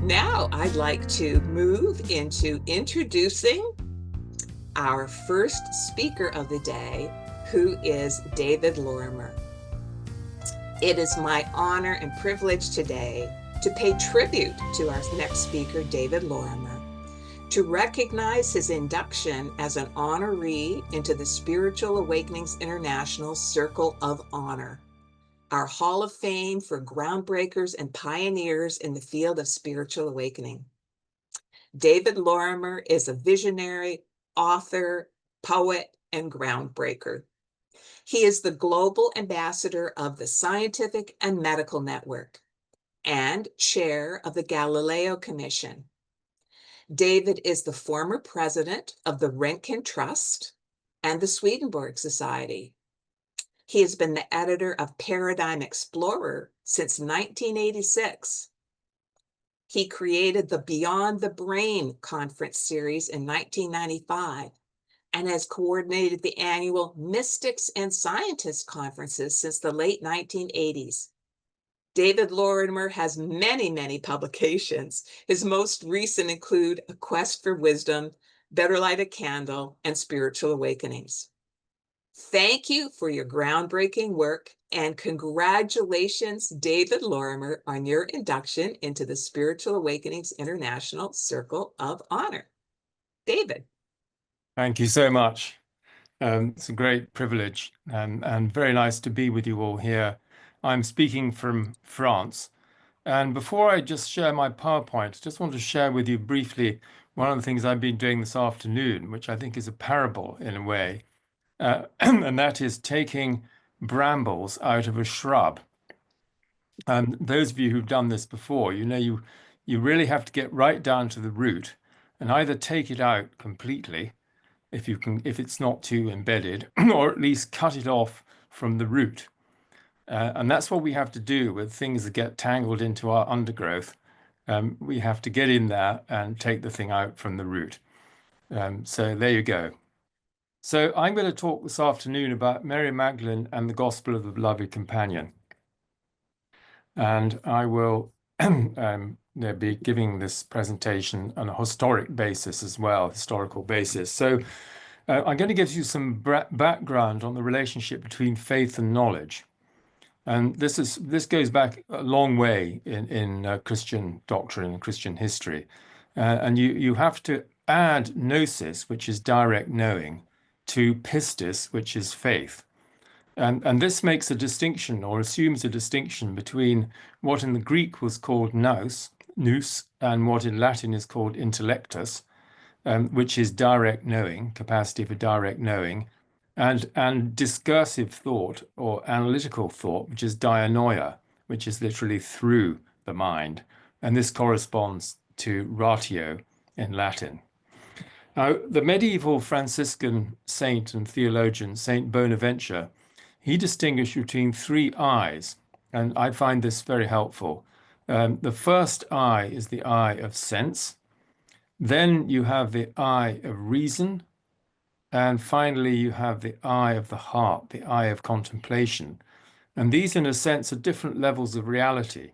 Now I'd like to move into introducing our first speaker of the day, who is David Lorimer. It is my honor and privilege today to pay tribute to our next speaker, David Lorimer, to recognize his induction as an honoree into the Spiritual Awakenings International Circle of Honor, our Hall of Fame for groundbreakers and pioneers in the field of spiritual awakening. David Lorimer is a visionary, author, poet, and groundbreaker. He is the global ambassador of the Scientific and Medical Network and chair of the Galileo Commission. David is the former president of the Roentgen Trust and the Swedenborg Society. He has been the editor of Paradigm Explorer since 1986. He created the Beyond the Brain conference series in 1995 and has coordinated the annual Mystics and Scientists conferences since the late 1980s. David Lorimer has many, many publications. His most recent include A Quest for Wisdom, Better Light a Candle, and Spiritual Awakenings. Thank you for your groundbreaking work, and congratulations, David Lorimer, on your induction into the Spiritual Awakenings International Circle of Honor. David. Thank you so much. It's a great privilege and very nice to be with you all here. I'm speaking from France. And before I just share my PowerPoint, I just want to share with you briefly one of the things I've been doing this afternoon, which I think is a parable in a way. And that is taking brambles out of a shrub. And those of you who've done this before, you really have to get right down to the root and either take it out completely, if it's not too embedded, or at least cut it off from the root. And that's what we have to do with things that get tangled into our undergrowth. We have to get in there and take the thing out from the root. So there you go. So I'm going to talk this afternoon about Mary Magdalene and the Gospel of the Beloved Companion. And I will be giving this presentation on a historic basis as well, historical basis. So I'm going to give you some background on the relationship between faith and knowledge. And this goes back a long way in Christian doctrine and Christian history. And you have to add gnosis, which is direct knowing, to pistis, which is faith. And this makes a distinction, or assumes a distinction, between what in the Greek was called nous, and what in Latin is called intellectus, which is direct knowing, capacity for direct knowing, and discursive thought or analytical thought, which is dianoia, which is literally through the mind. And this corresponds to ratio in Latin. Now, the medieval Franciscan saint and theologian, Saint Bonaventure, he distinguished between three eyes, and I find this very helpful. The first eye is the eye of sense. Then you have the eye of reason. And finally, you have the eye of the heart, the eye of contemplation. And these, in a sense, are different levels of reality.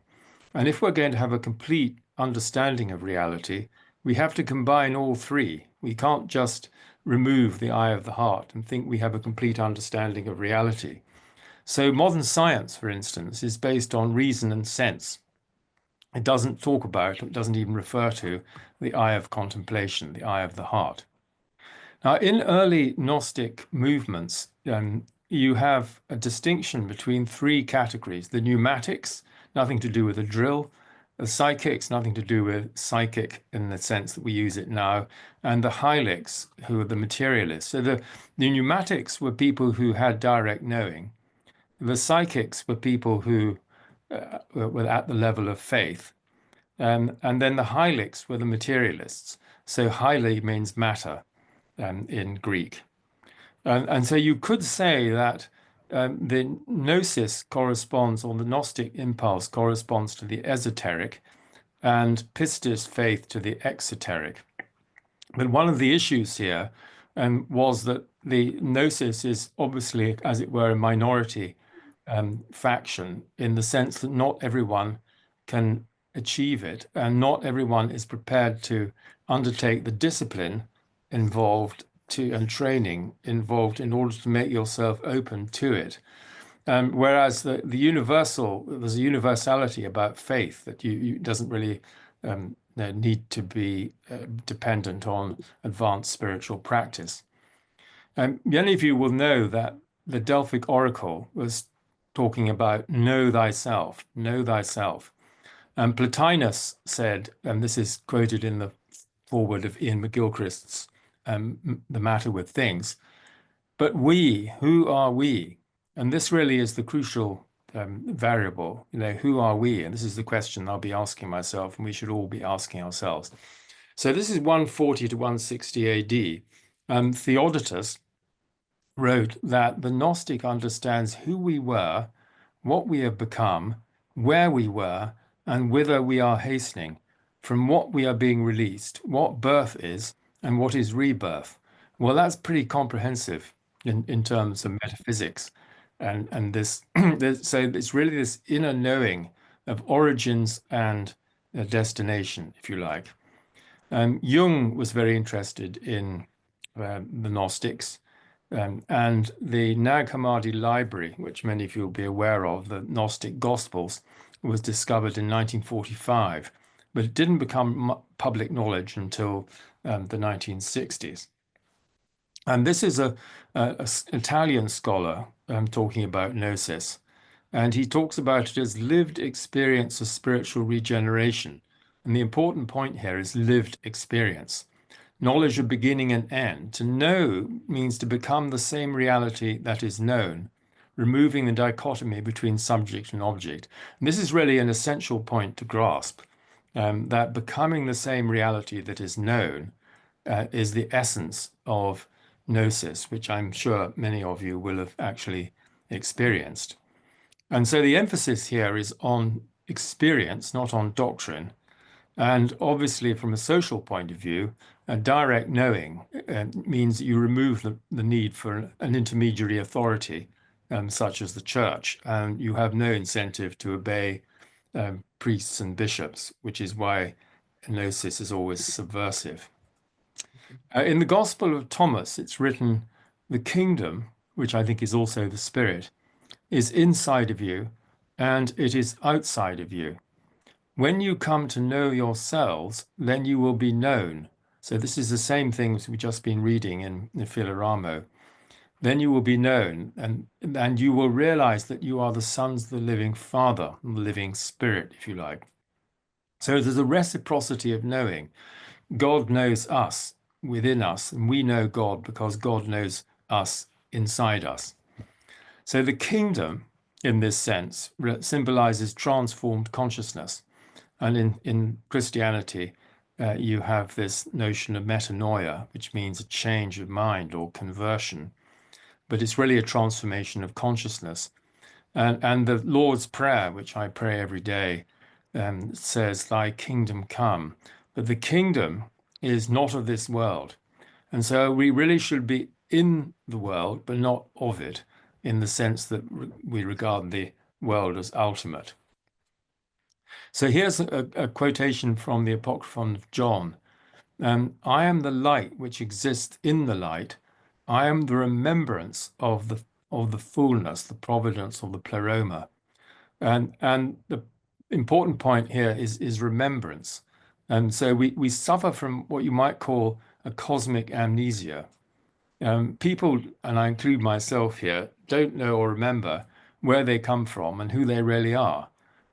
And if we're going to have a complete understanding of reality, we have to combine all three. We can't just remove the eye of the heart and think we have a complete understanding of reality. So modern science, for instance, is based on reason and sense. It doesn't talk about, it doesn't even refer to the eye of contemplation, the eye of the heart. Now, in early Gnostic movements, you have a distinction between three categories: the pneumatics, nothing to do with a drill; the psychics, nothing to do with psychic in the sense that we use it now; and the hylics, who are the materialists. So the pneumatics were people who had direct knowing. The psychics were people who were at the level of faith. And then the hylics were the materialists. So hyli means matter in Greek. And so you could say that the gnosis corresponds, or the Gnostic impulse corresponds to the esoteric, and pistis, faith, to the exoteric. But one of the issues here was that the gnosis is obviously, as it were, a minority faction, in the sense that not everyone can achieve it, and not everyone is prepared to undertake the discipline involved and training involved in order to make yourself open to it. Whereas there's a universality about faith that you doesn't really need to be dependent on advanced spiritual practice. Many of you will know that the Delphic oracle was talking about know thyself, know thyself. And Plotinus said, and this is quoted in the foreword of Ian McGilchrist's The Matter with Things, but we, who are we? And this really is the crucial variable, who are we? And this is the question I'll be asking myself, and we should all be asking ourselves. So this is 140 to 160 AD. Theodotus wrote that the Gnostic understands who we were, what we have become, where we were, and whither we are hastening, from what we are being released, what birth is, and what is rebirth. Well, that's pretty comprehensive in terms of metaphysics. And this, so it's really this inner knowing of origins and destination, if you like. Jung was very interested in the Gnostics. And the Nag Hammadi library, which many of you will be aware of, the Gnostic Gospels, was discovered in 1945, but it didn't become public knowledge until the 1960s. And this is an Italian scholar talking about gnosis, and he talks about it as lived experience of spiritual regeneration. And the important point here is lived experience. Knowledge of beginning and end. To know means to become the same reality that is known, removing the dichotomy between subject and object. And this is really an essential point to grasp, that becoming the same reality that is known is the essence of gnosis, which I'm sure many of you will have actually experienced. And so the emphasis here is on experience, not on doctrine. And obviously, from a social point of view, a direct knowing means that you remove the need for an intermediary authority, such as the church, and you have no incentive to obey priests and bishops, which is why gnosis is always subversive. In the Gospel of Thomas, it's written, the kingdom, which I think is also the spirit, is inside of you, and it is outside of you. When you come to know yourselves, then you will be known. So this is the same thing as we've just been reading in Philoramo. Then you will be known, and you will realize that you are the sons of the living Father, the living Spirit, if you like. So there's a reciprocity of knowing. God knows us within us, and we know God because God knows us inside us. So the kingdom, in this sense, symbolizes transformed consciousness. And in Christianity, you have this notion of metanoia, which means a change of mind or conversion. But it's really a transformation of consciousness. And the Lord's Prayer, which I pray every day, says, thy kingdom come. But the kingdom is not of this world. And so we really should be in the world, but not of it, in the sense that we regard the world as ultimate. So here's a quotation from the Apocryphon of John. I am the light which exists in the light. I am the remembrance of the fullness, the providence, or the pleroma. And the important point here is remembrance. And so we suffer from what you might call a cosmic amnesia. People, and I include myself here, don't know or remember where they come from and who they really are.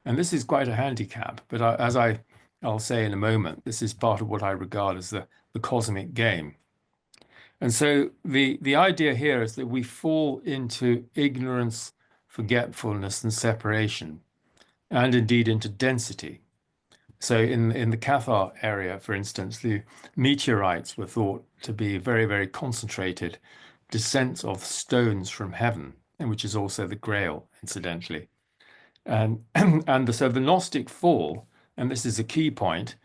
And this is quite a handicap, but as I'll say in a moment, this is part of what I regard as the cosmic game. And so the idea here is that we fall into ignorance, forgetfulness, and separation, and indeed into density. So in the Cathar area, for instance, the meteorites were thought to be very, very concentrated descents of stones from heaven, and which is also the Grail, incidentally. And so the Gnostic fall, and this is a key point,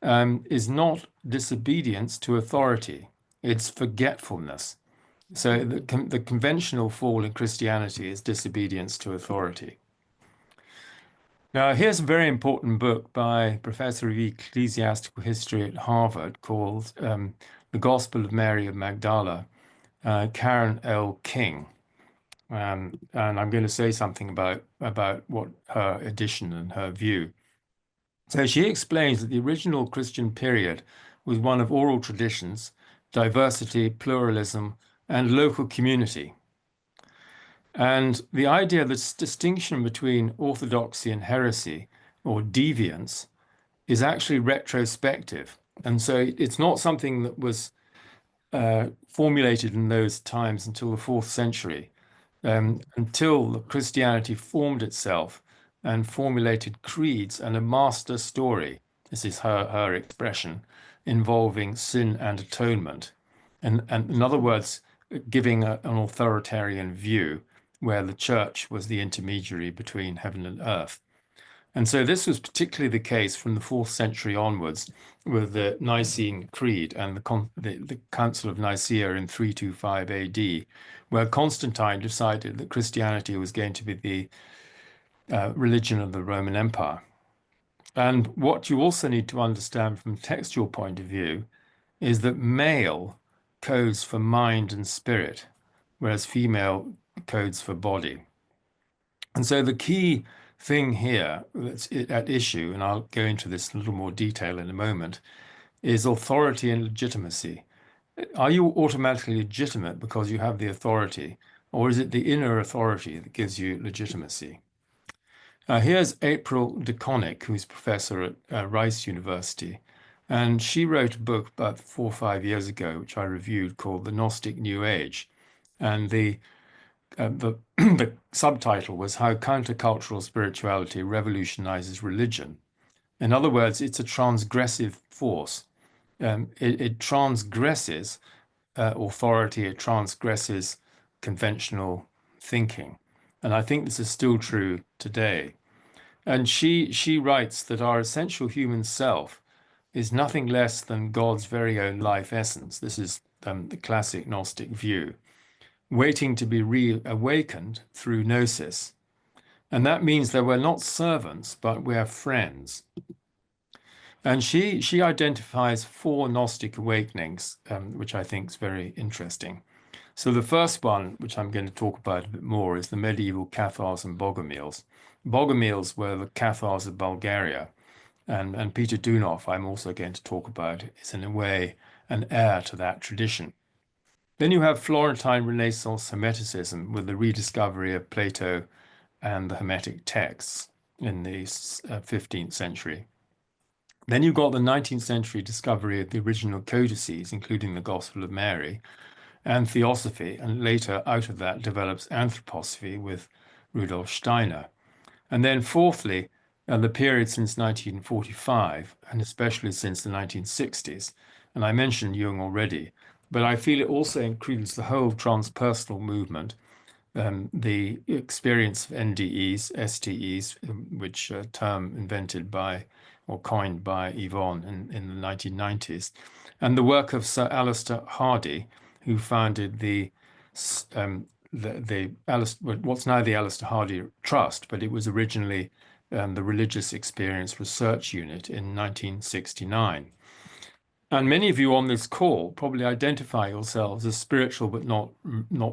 is not disobedience to authority. It's forgetfulness. So the conventional fall in Christianity is disobedience to authority. Now, here's a very important book by Professor of Ecclesiastical History at Harvard called The Gospel of Mary of Magdala, Karen L. King. And I'm going to say something about what her edition and her view. So she explains that the original Christian period was one of oral traditions, diversity, pluralism, and local community. And the idea, this distinction between orthodoxy and heresy or deviance is actually retrospective. And so it's not something that was formulated in those times until the fourth century, until Christianity formed itself and formulated creeds and a master story. This is her expression, involving sin and atonement. And in other words, giving an authoritarian view where the church was the intermediary between heaven and earth. And so this was particularly the case from the fourth century onwards with the Nicene Creed and the Council of Nicaea in 325 AD, where Constantine decided that Christianity was going to be the religion of the Roman Empire. And what you also need to understand from a textual point of view is that male codes for mind and spirit, whereas female codes for body. And so the key thing here that's at issue, and I'll go into this in a little more detail in a moment, is authority and legitimacy. Are you automatically legitimate because you have the authority, or is it the inner authority that gives you legitimacy? Here's April DeConnick, who's professor at Rice University, and she wrote a book about 4 or 5 years ago, which I reviewed, called The Gnostic New Age. And the subtitle was How Countercultural Spirituality Revolutionizes Religion. In other words, it's a transgressive force. It transgresses authority, it transgresses conventional thinking. And I think this is still true today. And she writes that our essential human self is nothing less than God's very own life essence. This is the classic Gnostic view, waiting to be reawakened through gnosis. And that means that we're not servants, but we're friends. And she identifies 4 Gnostic awakenings, which I think is very interesting. So the first one, which I'm going to talk about a bit more, is the medieval Cathars and Bogomils. Bogomils were the Cathars of Bulgaria. And Peter Deunov, I'm also going to talk about, is in a way an heir to that tradition. Then you have Florentine Renaissance Hermeticism with the rediscovery of Plato and the Hermetic texts in the 15th century. Then you've got the 19th century discovery of the original codices, including the Gospel of Mary, and Theosophy, and later out of that develops Anthroposophy with Rudolf Steiner. And then fourthly, the period since 1945, and especially since the 1960s. And I mentioned Jung already, but I feel it also includes the whole transpersonal movement, the experience of NDEs, STEs, which a term invented by or coined by Yvonne in the 1990s, and the work of Sir Alistair Hardy, who founded what's now the Alistair Hardy Trust, but it was originally the Religious Experience Research Unit in 1969. And many of you on this call probably identify yourselves as spiritual but not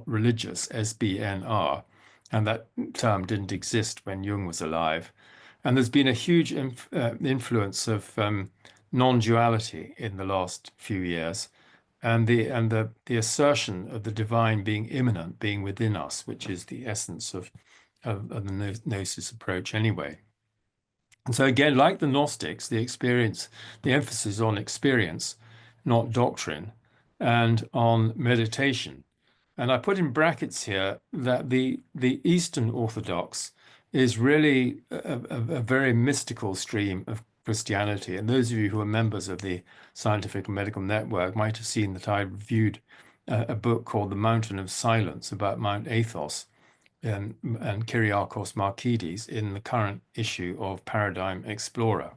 religious, SBNR, and that term didn't exist when Jung was alive. And there's been a huge influence of non-duality in the last few years, and the assertion of the divine being immanent, being within us, which is the essence of the Gnosis approach anyway. And so again, like the Gnostics, the emphasis on experience, not doctrine, and on meditation. And I put in brackets here that the Eastern Orthodox is really a very mystical stream of Christianity. And those of you who are members of the Scientific and Medical Network might have seen that I reviewed a book called The Mountain of Silence about Mount Athos and Kyriakos Markides in the current issue of Paradigm Explorer.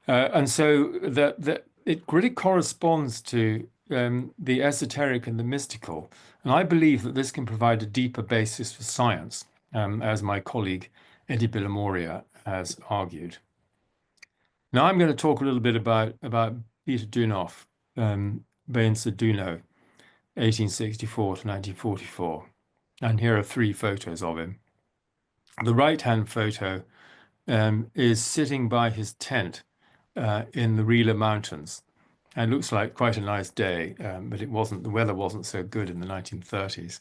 And so that it really corresponds to the esoteric and the mystical. And I believe that this can provide a deeper basis for science, as my colleague Eddie Villamoria has argued. Now I'm going to talk a little bit about Peter Deunov, Bainsa Duno, 1864 to 1944. And here are three photos of him. The right-hand photo is sitting by his tent in the Rila Mountains. And it looks like quite a nice day, but it wasn't. The weather wasn't so good in the 1930s.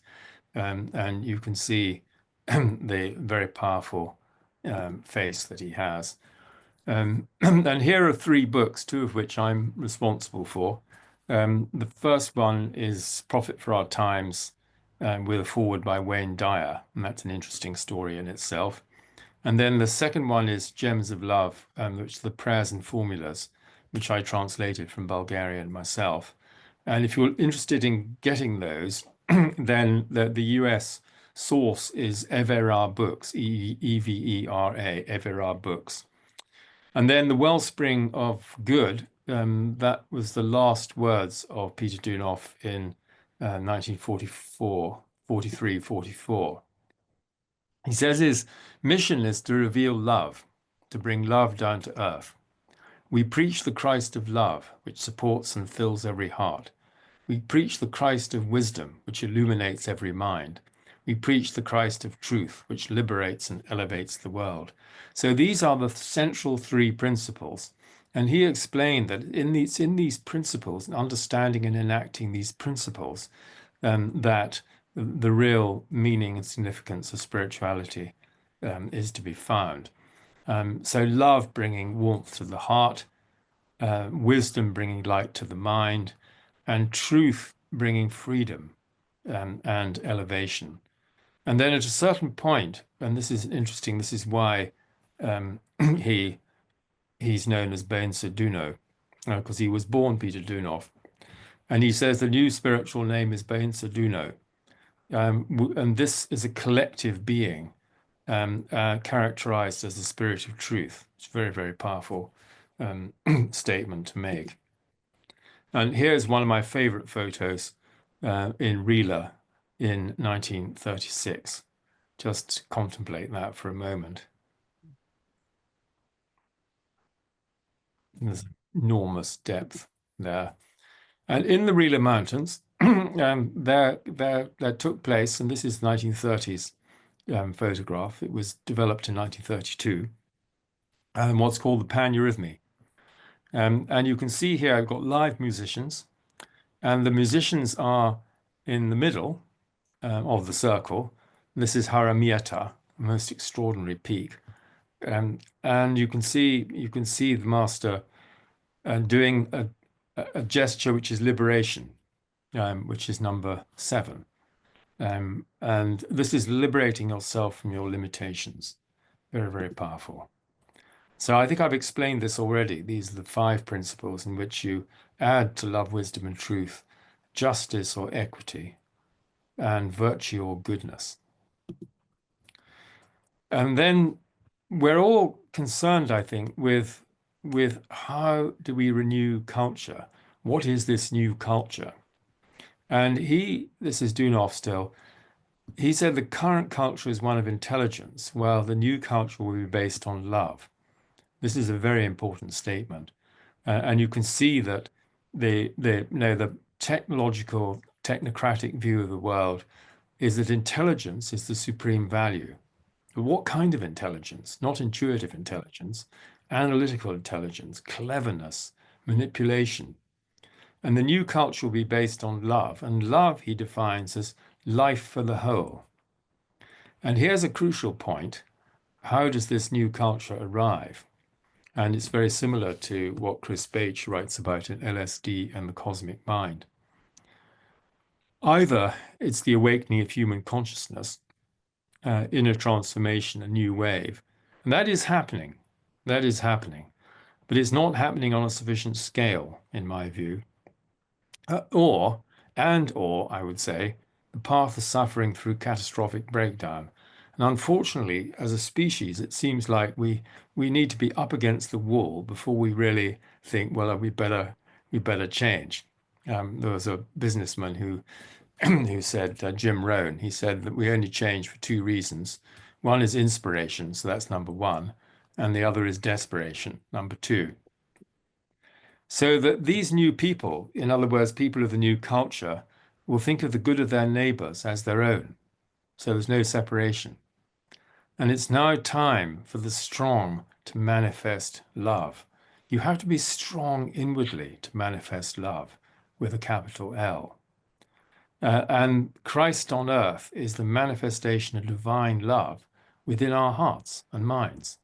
And you can see the very powerful face that he has. And here are three books, two of which I'm responsible for. The first one is Prophet for Our Times, with a foreword by Wayne Dyer, and that's an interesting story in itself. And then the second one is Gems of Love, which are the prayers and formulas, which I translated from Bulgarian myself. And if you're interested in getting those, then the US source is Evera Books, Evera, Evera Books. And then the Wellspring of Good, that was the last words of Peter Deunov in 1944, 43, 44. He says his mission is to reveal love, to bring love down to earth. We preach the Christ of love, which supports and fills every heart. We preach the Christ of wisdom, which illuminates every mind. We preach the Christ of truth, which liberates and elevates the world. So these are the central three principles. And he explained that in these principles, understanding and enacting these principles, that the real meaning and significance of spirituality is to be found. So love bringing warmth to the heart, wisdom bringing light to the mind, and truth bringing freedom and elevation. And then at a certain point, and this is interesting, this is why he's known as Bainsa Duno, because he was born Peter Deunov. And he says the new spiritual name is Bainsa Duno. And this is a collective being characterized as the spirit of truth. It's a very, very powerful statement to make. And here's one of my favorite photos in Rila in 1936. Just contemplate that for a moment. There's enormous depth there. And in the Rila Mountains, there took place, and this is 1930s photograph. It was developed in 1932, what's called the paneurythmy. And you can see here I've got live musicians, and the musicians are in the middle of the circle. This is Haramieta, the most extraordinary peak. And you can see the master doing a gesture which is liberation, which is number 7. And this is liberating yourself from your limitations. Very, very powerful. So I think I've explained this already. These are the 5 principles in which you add to love, wisdom, and truth, justice or equity, and virtue or goodness. And then we're all concerned, I think, with how do we renew culture? What is this new culture? And this is Deunov still, he said the current culture is one of intelligence, while the new culture will be based on love. This is a very important statement. And you can see that the technological, technocratic view of the world is that intelligence is the supreme value. But what kind of intelligence? Not intuitive intelligence, analytical intelligence, cleverness, manipulation. And the new culture will be based on love. And love he defines as life for the whole. And here's a crucial point. How does this new culture arrive? And it's very similar to what Chris Bache writes about in LSD and the Cosmic Mind. Either it's the awakening of human consciousness, inner transformation, a new wave. And that is happening. That is happening. But it's not happening on a sufficient scale, in my view. Or, I would say, the path of suffering through catastrophic breakdown. And unfortunately, as a species, it seems like we need to be up against the wall before we really think, well, we better change. There was a businessman who said, Jim Rohn, he said that we only change for 2 reasons. One is inspiration, so that's number one, and the other is desperation, number two. So that these new people, in other words, people of the new culture, will think of the good of their neighbors as their own. So there's no separation. And it's now time for the strong to manifest love. You have to be strong inwardly to manifest love with a capital L. And Christ on earth is the manifestation of divine love within our hearts and minds.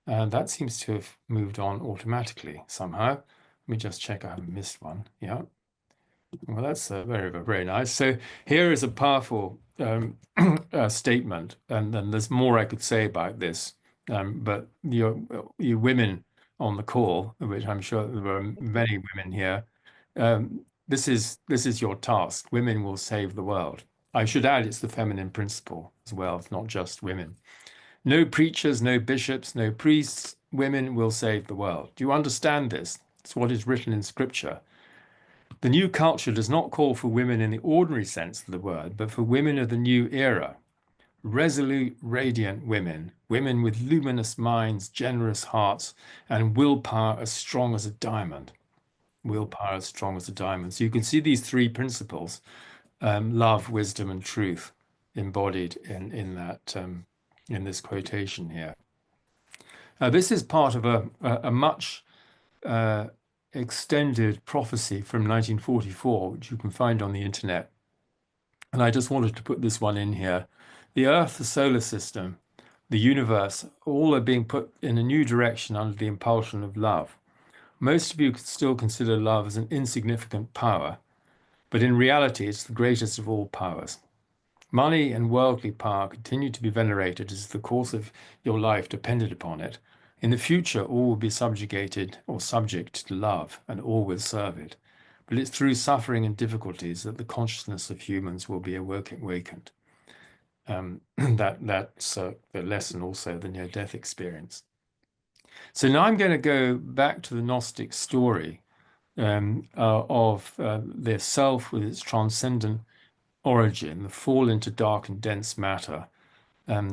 And that seems to have moved on automatically somehow. Let me just check I haven't missed one. Yeah. Well, that's very, very nice. So here is a powerful statement, and there's more I could say about this. But you women on the call, which I'm sure there are many women here, this is your task. Women will save the world. I should add, it's the feminine principle as well. It's not just women. No preachers, no bishops, no priests. Women will save the world. Do you understand this? It's what is written in Scripture. The new culture does not call for women in the ordinary sense of the word, but for women of the new era. Resolute, radiant women, women with luminous minds, generous hearts, and willpower as strong as a diamond. Willpower as strong as a diamond. So you can see these three principles, love, wisdom, and truth, embodied in that in this quotation here. This is part of a much extended prophecy from 1944, which you can find on the internet. And I just wanted to put this one in here. The Earth, the solar system, the universe, all are being put in a new direction under the impulsion of love. Most of you could still consider love as an insignificant power, but in reality, it's the greatest of all powers. Money and worldly power continue to be venerated as the course of your life depended upon it. In the future, all will be subjugated or subject to love, and all will serve it. But it's through suffering and difficulties that the consciousness of humans will be awakened. That's the lesson also, the near-death experience. So now I'm going to go back to the Gnostic story of the self with its transcendent origin, the fall into dark and dense matter,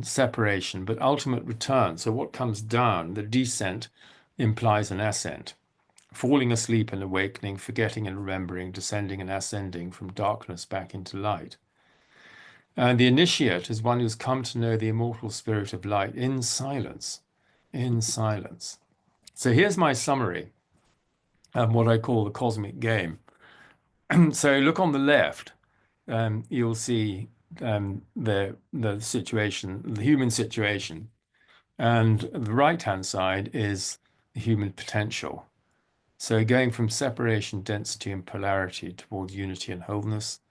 separation, but ultimate return. So what comes down, the descent, implies an ascent. Falling asleep and awakening, forgetting and remembering, descending and ascending from darkness back into light. And the initiate is one who's come to know the immortal spirit of light in silence, in silence. So here's my summary of what I call the cosmic game. So look on the left, you'll see the situation, the human situation, and the right-hand side is the human potential. So going from separation, density, and polarity towards unity and wholeness,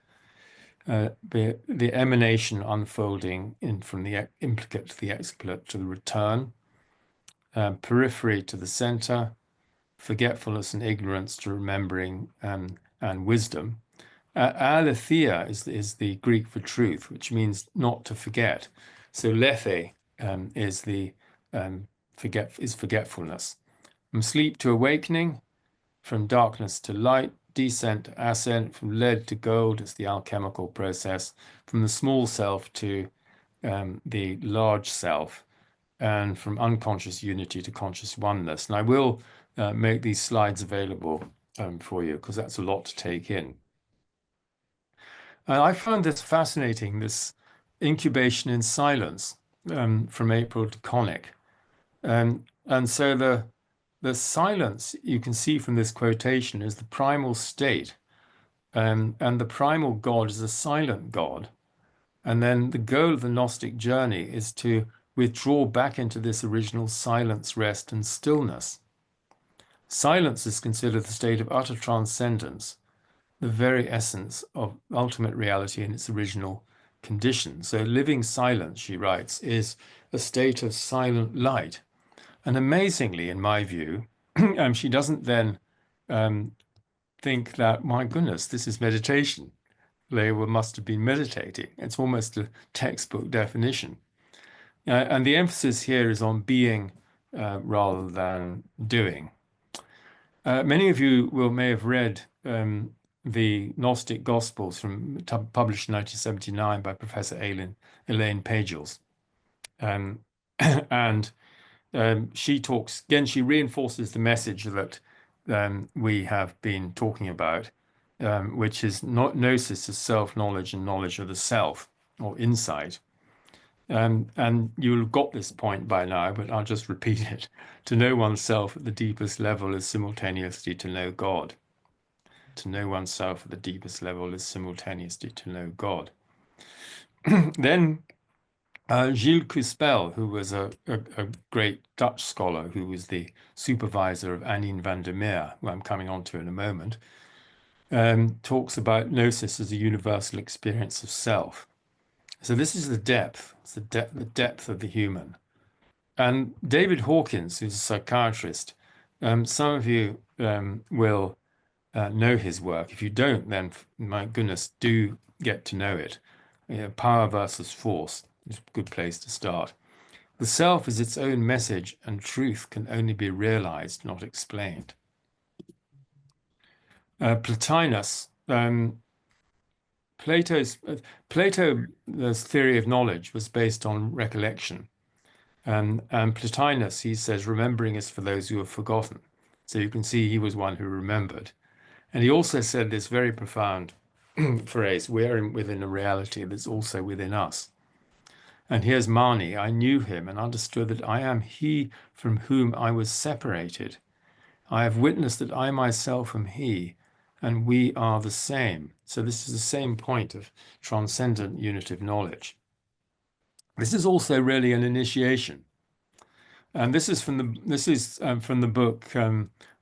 the emanation unfolding from the implicate to the explicate to the return, periphery to the center, forgetfulness and ignorance to remembering and wisdom. Aletheia is the Greek for truth, which means not to forget. So lethe is forgetfulness. From sleep to awakening, from darkness to light, descent to ascent, from lead to gold, it's the alchemical process, from the small self to the large self, and from unconscious unity to conscious oneness. And I will make these slides available for you, because that's a lot to take in. And I found this fascinating, this incubation in silence from April to Conic. And so the silence you can see from this quotation is the primal state. And the primal God is a silent God. And then the goal of the Gnostic journey is to withdraw back into this original silence, rest, and stillness. Silence is considered the state of utter transcendence, the very essence of ultimate reality in its original condition. So living silence, she writes, is a state of silent light. And amazingly, in my view, she doesn't then think that, my goodness, this is meditation. They must have been meditating. It's almost a textbook definition. And the emphasis here is on being rather than doing. Many of you may have read the Gnostic Gospels published in 1979 by Professor Elaine Pagels. Um, and she talks, again, she reinforces the message that we have been talking about, which is gnosis as self-knowledge and knowledge of the self, or insight. And you'll have got this point by now, but I'll just repeat it. To know oneself at the deepest level is simultaneously to know God. To know oneself at the deepest level is simultaneously to know God. Then Gilles Cuspel, who was a great Dutch scholar who was the supervisor of Anine van der Meer, who I'm coming on to in a moment, talks about gnosis as a universal experience of self. So this is the depth, it's the depth of the human. And David Hawkins, who's a psychiatrist, some of you will know his work. If you don't, then my goodness, do get to know it. Power versus force is a good place to start. The self is its own message, and truth can only be realized, not explained. Plotinus, Plato's theory of knowledge was based on recollection. And Plotinus, he says, remembering is for those who have forgotten. So you can see he was one who remembered. And he also said this very profound phrase, we're within a reality that's also within us. And here's Mani, I knew him and understood that I am he from whom I was separated. I have witnessed that I myself am he, and we are the same. So this is the same point of transcendent unitive knowledge. This is also really an initiation. And this is from the book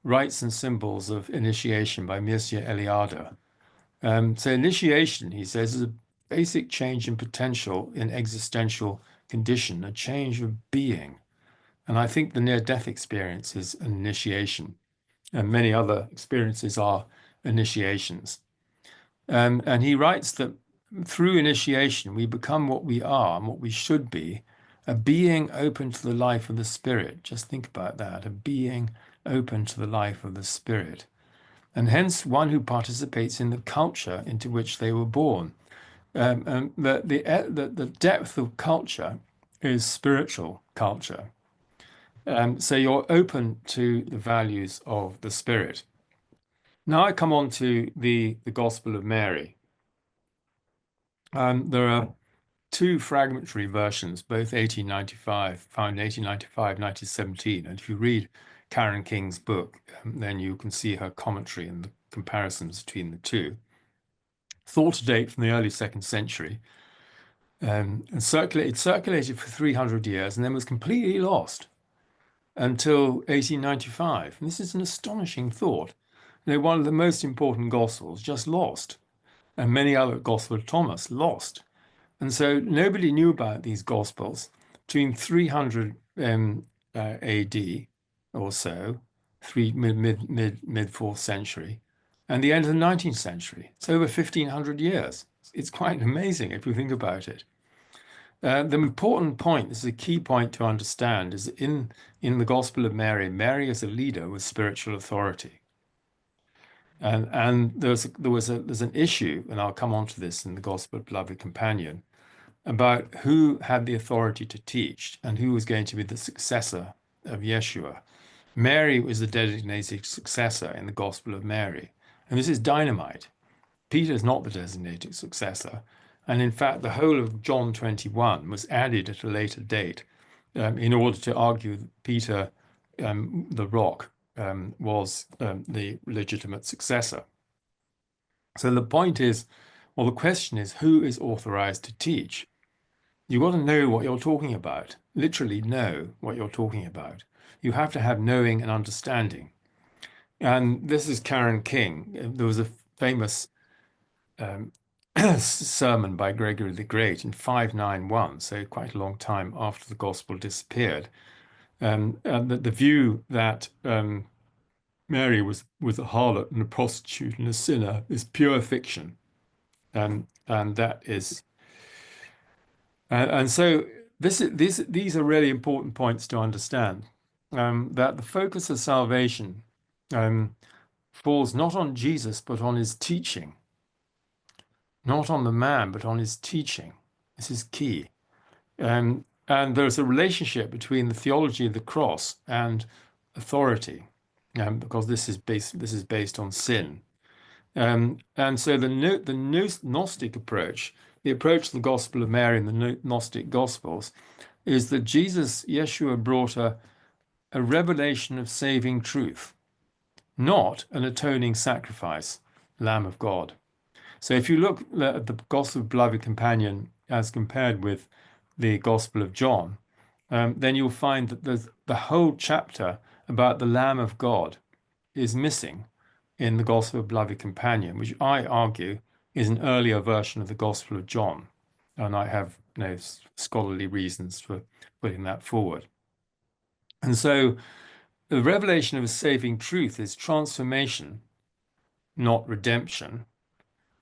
Rites and Symbols of Initiation by Mircea Eliade. So initiation, he says, is a basic change in potential in existential condition, a change of being. And I think the near-death experience is an initiation, and many other experiences are initiations. And he writes that through initiation, we become what we are and what we should be, a being open to the life of the Spirit. Just think about that, a being open to the life of the Spirit. And hence one who participates in the culture into which they were born. The depth of culture is spiritual culture. So you're open to the values of the Spirit. Now I come on to the Gospel of Mary. There are two fragmentary versions, both 1895, found 1895, 1917. And if you read Karen King's book, then you can see her commentary and the comparisons between the two. Thought to date from the early 2nd century, and circulated for 300 years and then was completely lost until 1895. And this is an astonishing thought. One of the most important Gospels just lost, and many other Gospel of Thomas lost. And so nobody knew about these Gospels between 300 AD or so, mid 4th century, and the end of the 19th century. It's over 1500 years. It's quite amazing if you think about it. The important point, this is a key point to understand, is in the Gospel of Mary, Mary is a leader with spiritual authority. And there's an issue, and I'll come on to this in the Gospel of Beloved Companion, about who had the authority to teach and who was going to be the successor of Yeshua. Mary was the designated successor in the Gospel of Mary. And this is dynamite. Peter is not the designated successor. And in fact, the whole of John 21 was added at a later date in order to argue that Peter, the rock, was the legitimate successor. So the point is, well, the question is, who is authorized to teach? You've got to know what you're talking about, literally know what you're talking about. You have to have knowing and understanding. And this is Karen King. There was a famous sermon by Gregory the Great in 591, so quite a long time after the gospel disappeared. And the view that Mary was a harlot and a prostitute and a sinner is pure fiction. And that is, and so these are really important points to understand. That the focus of salvation falls not on Jesus, but on his teaching. Not on the man, but on his teaching. This is key. And there's a relationship between the theology of the cross and authority, because this is based on sin. And so the Gnostic approach, the approach to the Gospel of Mary and the Gnostic Gospels, is that Yeshua brought a revelation of saving truth, not an atoning sacrifice, Lamb of God. So if you look at the Gospel of Beloved Companion as compared with the Gospel of John, then you'll find that the whole chapter about the Lamb of God is missing in the Gospel of Beloved Companion, which I argue is an earlier version of the Gospel of John. And I have no scholarly reasons for putting that forward. And so the revelation of a saving truth is transformation, not redemption,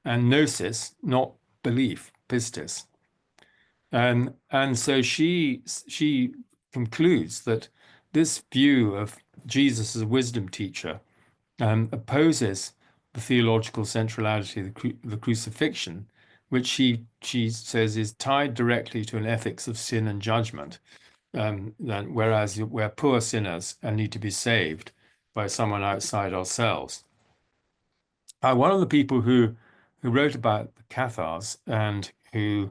and gnosis, not belief, pistis. And so she concludes that this view of Jesus as a wisdom teacher opposes the theological centrality of the crucifixion, which she says is tied directly to an ethics of sin and judgment, whereas we're poor sinners and need to be saved by someone outside ourselves. One of the people who wrote about the Cathars and who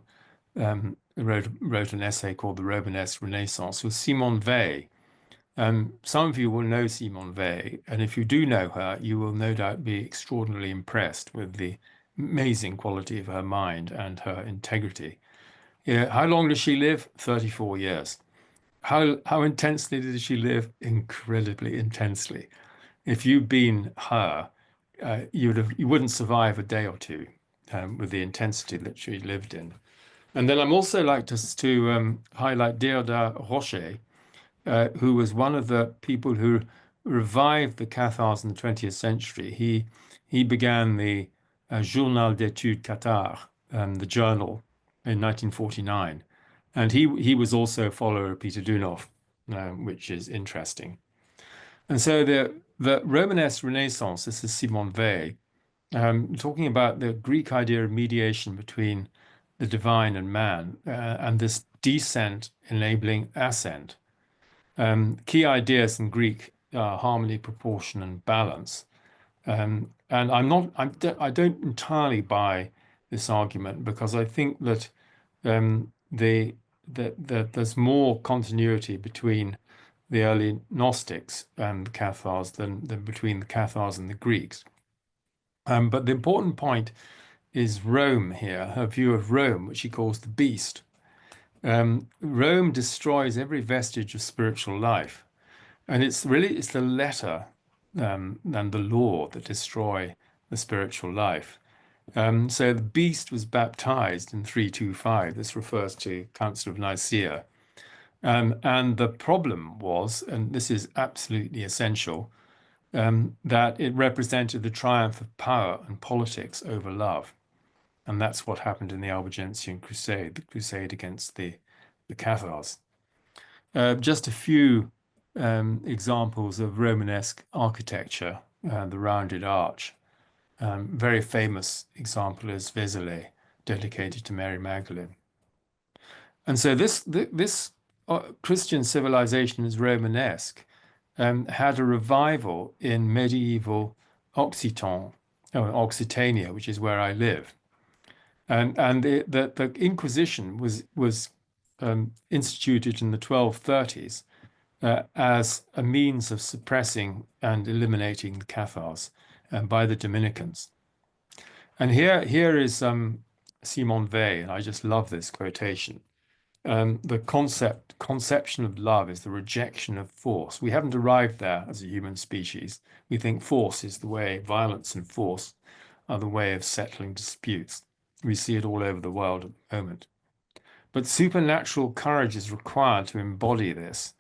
wrote an essay called The Romanesque Renaissance was Simone Weil. Some of you will know Simone Weil, and if you do know her, you will no doubt be extraordinarily impressed with the amazing quality of her mind and her integrity. How long does she live? 34 years. How intensely did she live? Incredibly intensely. If you'd been her, you wouldn't survive a day or two with the intensity that she lived in. And then I'm also like to highlight Déodat Rocher, who was one of the people who revived the Cathars in the 20th century. He began the Journal d'études Cathars, the journal, in 1949. And he was also a follower of Peter Deunov, which is interesting. And so the Romanesque Renaissance, this is Simone Weil, talking about the Greek idea of mediation between the divine and man, and this descent enabling ascent. Key ideas in Greek are harmony, proportion, and balance. And I don't entirely buy this argument because I think that there's more continuity between the early Gnostics and the Cathars than between the Cathars and the Greeks. But the important point is Rome here, her view of Rome, which she calls the beast. Rome destroys every vestige of spiritual life. And it's the letter and the law that destroy the spiritual life. So the beast was baptized in 325. This refers to Council of Nicaea. And the problem was, and this is absolutely essential, that it represented the triumph of power and politics over love. And that's what happened in the Albigensian Crusade, the crusade against the Cathars. Just a few examples of Romanesque architecture, the rounded arch. Very famous example is Vézelay, dedicated to Mary Magdalene. And so this Christian civilization is Romanesque, had a revival in medieval Occitania, which is where I live. And the Inquisition was instituted in the 1230s as a means of suppressing and eliminating the Cathars by the Dominicans. And here is Simone Weil, and I just love this quotation. The conception of love is the rejection of force. We haven't arrived there as a human species. We think force is the way, violence and force are the way of settling disputes. We see it all over the world at the moment. But supernatural courage is required to embody this.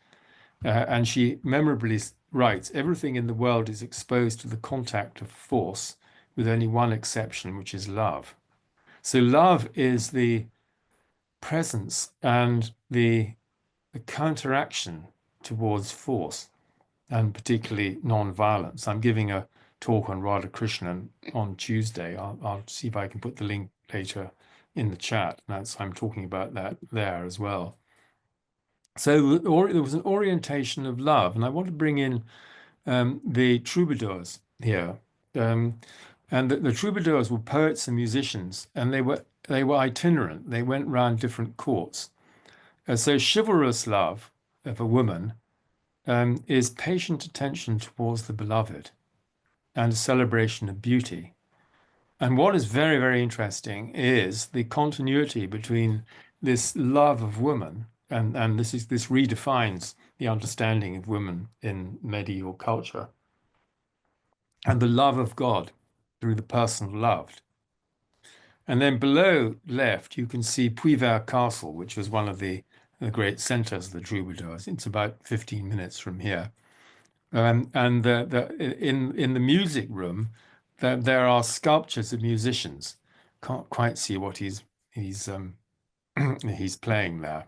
And she memorably writes, everything in the world is exposed to the contact of force, with only one exception, which is love. So love is the presence and the counteraction towards force, and particularly non-violence. I'm giving a talk on Radha Krishnan on Tuesday. I'll see if I can put the link later in the chat. I'm talking about that there as well. So there was an orientation of love, and I want to bring in the troubadours here. Um, and the troubadours were poets and musicians, and they were itinerant. They went round different courts. So chivalrous love of a woman is patient attention towards the beloved and a celebration of beauty. And what is very, very interesting is the continuity between this love of woman, and this redefines the understanding of women in medieval culture, and the love of God through the person loved. And then below left, you can see Puivert Castle, which was one of the great centers of the troubadours. It's about 15 minutes from here. And in the music room, there are sculptures of musicians. Can't quite see what he's he's playing there.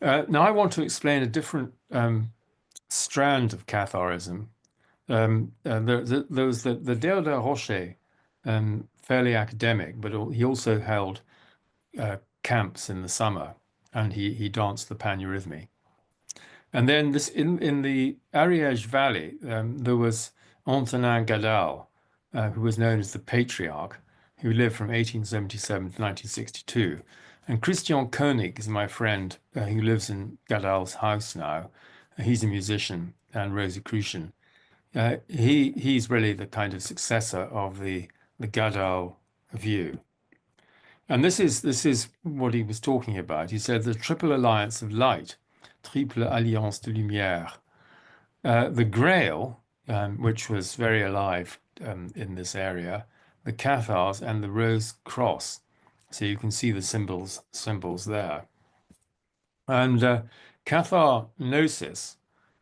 Now I want to explain a different strand of Catharism. There was the Deodat Rocher, fairly academic, but he also held camps in the summer, and he danced the panurhythmy. And then this in the Ariège Valley, there was Antonin Gadal, who was known as the Patriarch, who lived from 1877 to 1962. And Christian Koenig is my friend, who lives in Gadal's house now. He's a musician and Rosicrucian. He's really the kind of successor of the Gadal view. And this is what he was talking about. He said the triple alliance of light, triple alliance de lumière. The Grail, which was very alive in this area, the Cathars, and the Rose Cross. So you can see the symbols there. And Cathar Gnosis,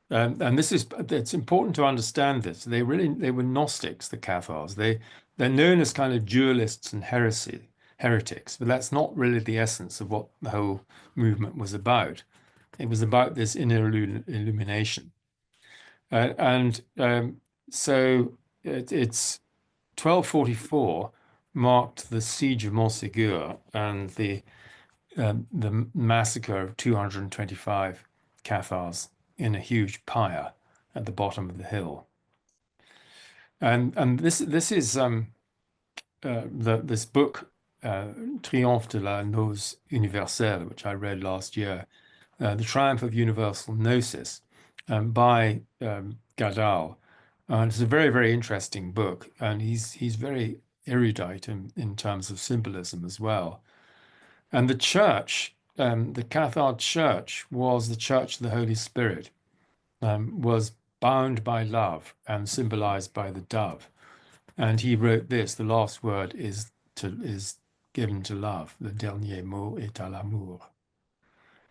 and it's important to understand this. They were Gnostics, the Cathars. They're known as kind of dualists and heretics, but that's not really the essence of what the whole movement was about. It was about this inner illumination. And so it's 1244 marked the siege of Montsegur and the massacre of 225 Cathars in a huge pyre at the bottom of the hill. And this is this book Triomphe de la Gnose Universelle, which I read last year, The Triumph of Universal Gnosis, by Gadal. And it's a very, very interesting book, and he's very erudite in terms of symbolism as well. And the church, the Cathar Church, was the Church of the Holy Spirit, was bound by love and symbolized by the dove. And he wrote this: the last word is given to love. Le dernier mot est à l'amour.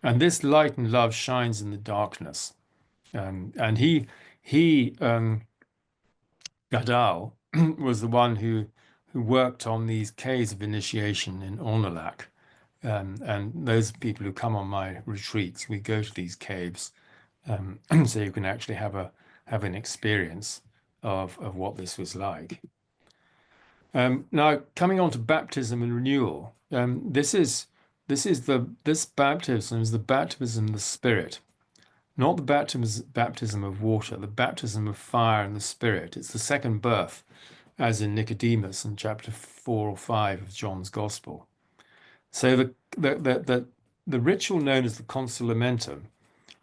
And this light and love shines in the darkness. And Gadal, was the one who worked on these caves of initiation in Ornolac. And those people who come on my retreats, we go to these caves, so you can actually have an experience of what this was like. Now, coming on to baptism and renewal, this baptism is the baptism of the Spirit, not the baptism of water, the baptism of fire and the Spirit. It's the second birth, as in Nicodemus in chapter 4 or 5 of John's Gospel. So the ritual known as the consolamentum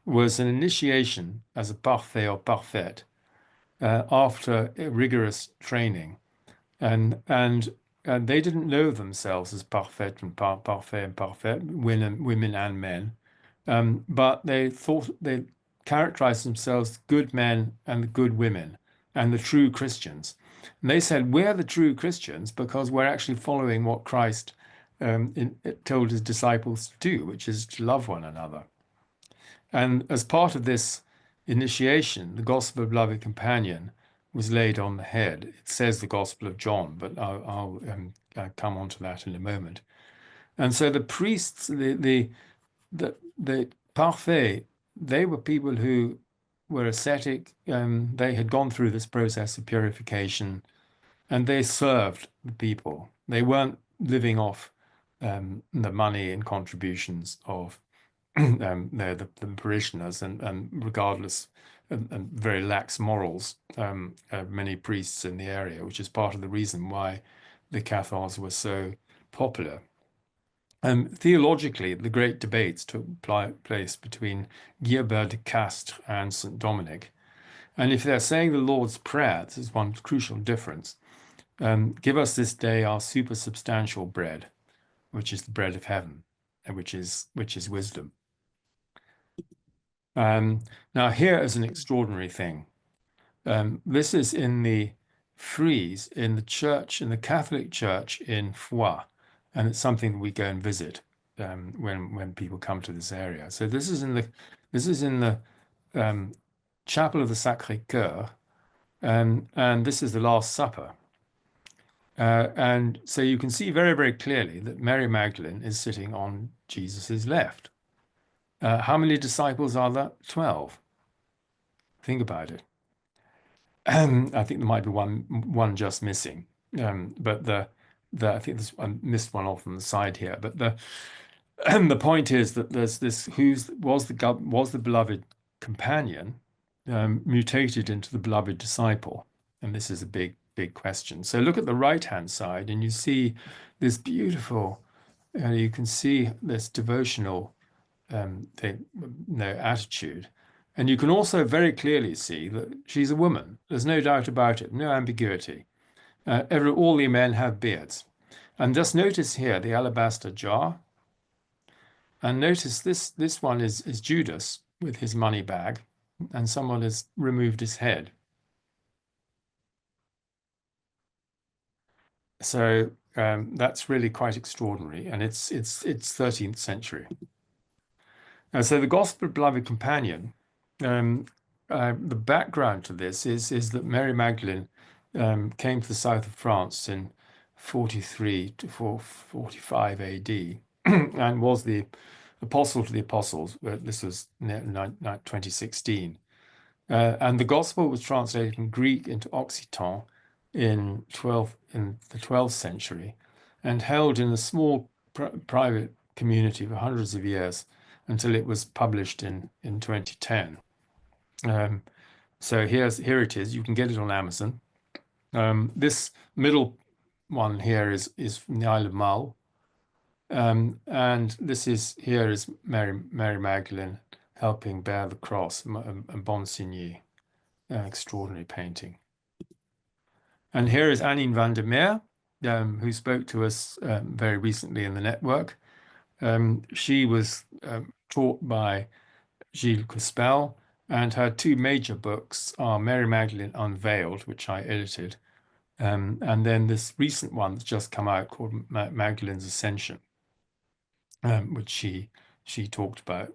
was an initiation as a parfait or parfaite after rigorous training, and they didn't know themselves as parfaite and parfaite, women and men, but they thought they characterized themselves as good men and the good women and the true Christians. And they said, we're the true Christians because we're actually following what Christ told his disciples to do, which is to love one another. And as part of this initiation, the Gospel of Beloved Companion was laid on the head. It says the Gospel of John, but I'll come on to that in a moment. And so the priests, the parfaits, they were people who were ascetic. They had gone through this process of purification, and they served the people. They weren't living off the money and contributions of they're the parishioners, and regardless, and very lax morals, many priests in the area, which is part of the reason why the Cathars were so popular. Theologically, the great debates took place between Guilbert de Castres and St. Dominic. And if they're saying the Lord's Prayer, this is one crucial difference. Give us this day our supersubstantial bread, which is the bread of heaven, and which is wisdom. Now here is an extraordinary thing. This is in the frieze in the church, in the Catholic Church in Foix, and it's something we go and visit when people come to this area. So this is in the chapel of the Sacré-Cœur, and this is the Last Supper. And so you can see very, very clearly that Mary Magdalene is sitting on Jesus's left. How many disciples are there? 12. Think about it. I think there might be one just missing, but I think I missed one off on the side here. But the point is that there's this was the beloved companion mutated into the beloved disciple, and this is a big question. So look at the right-hand side, and you see this beautiful. You can see this devotional attitude. And you can also very clearly see that she's a woman. There's no doubt about it, no ambiguity. All the men have beards. And just notice here the alabaster jar. And notice this one is Judas with his money bag, and someone has removed his head. So that's really quite extraordinary, and it's 13th century. So the Gospel of Beloved Companion. The background to this is that Mary Magdalene came to the south of France in 43 to 45 AD and was the apostle to the apostles. This was 2016. And the gospel was translated from Greek into Occitan in the 12th century and held in a small private community for hundreds of years until it was published in 2010. So here it is. You can get it on Amazon. This middle one here is from the Isle of Mull, and here is Mary Magdalene helping bear the cross, and Bonsigny, extraordinary painting. And here is Annine van der Meer, who spoke to us very recently in the network. She was taught by Gilles Cospel, and her two major books are Mary Magdalene Unveiled, which I edited, and then this recent one that's just come out called Magdalene's Ascension, which she talked about.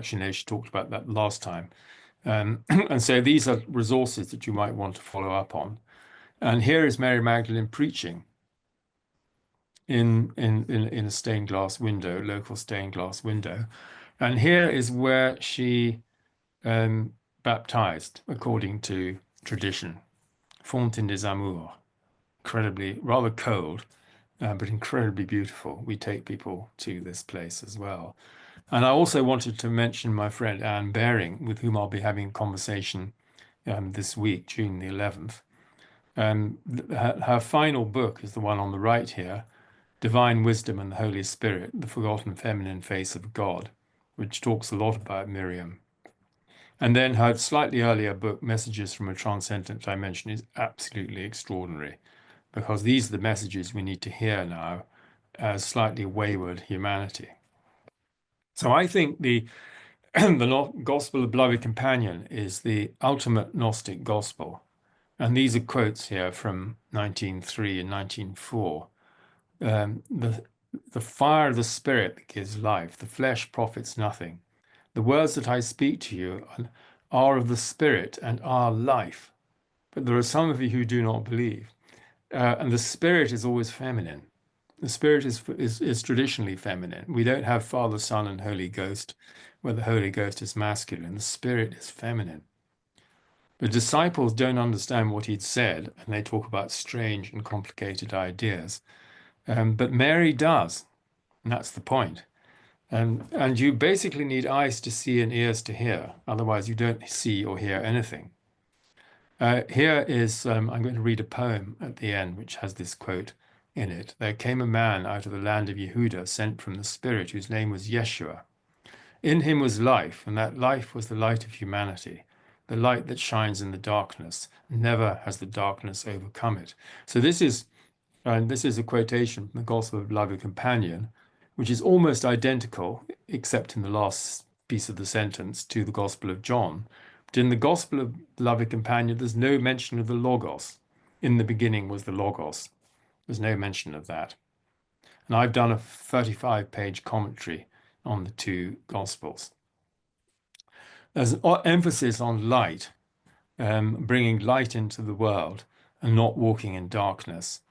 She talked about that last time. And so these are resources that you might want to follow up on. And here is Mary Magdalene preaching in a stained glass window, local stained glass window. And here is where she baptized, according to tradition. Fontaine des Amours. Incredibly, rather cold, but incredibly beautiful. We take people to this place as well. And I also wanted to mention my friend Anne Baring, with whom I'll be having a conversation this week, June the 11th. Her final book is the one on the right here, Divine Wisdom and the Holy Spirit, the Forgotten Feminine Face of God, which talks a lot about Miriam. And then her slightly earlier book, Messages from a Transcendent Dimension, is absolutely extraordinary, because these are the messages we need to hear now as slightly wayward humanity. So I think the Gospel of Beloved Companion is the ultimate Gnostic Gospel. And these are quotes here from 1903 and 1904. The fire of the Spirit that gives life, the flesh profits nothing. The words that I speak to you are of the Spirit and are life. But there are some of you who do not believe. And the Spirit is always feminine. The Spirit is traditionally feminine. We don't have Father, Son, and Holy Ghost, where the Holy Ghost is masculine. The Spirit is feminine. The disciples don't understand what he'd said, and they talk about strange and complicated ideas. But Mary does, and that's the point. And you basically need eyes to see and ears to hear. Otherwise, you don't see or hear anything. Here is, I'm going to read a poem at the end, which has this quote in it. There came a man out of the land of Yehuda, sent from the Spirit, whose name was Yeshua. In him was life, and that life was the light of humanity, the light that shines in the darkness. Never has the darkness overcome it. So this is a quotation from the Gospel of Beloved Companion, which is almost identical, except in the last piece of the sentence, to the Gospel of John. But in the Gospel of Beloved Companion, there's no mention of the Logos. In the beginning was the Logos. There's no mention of that. And I've done a 35-page commentary on the two Gospels. There's an emphasis on light, bringing light into the world and not walking in darkness.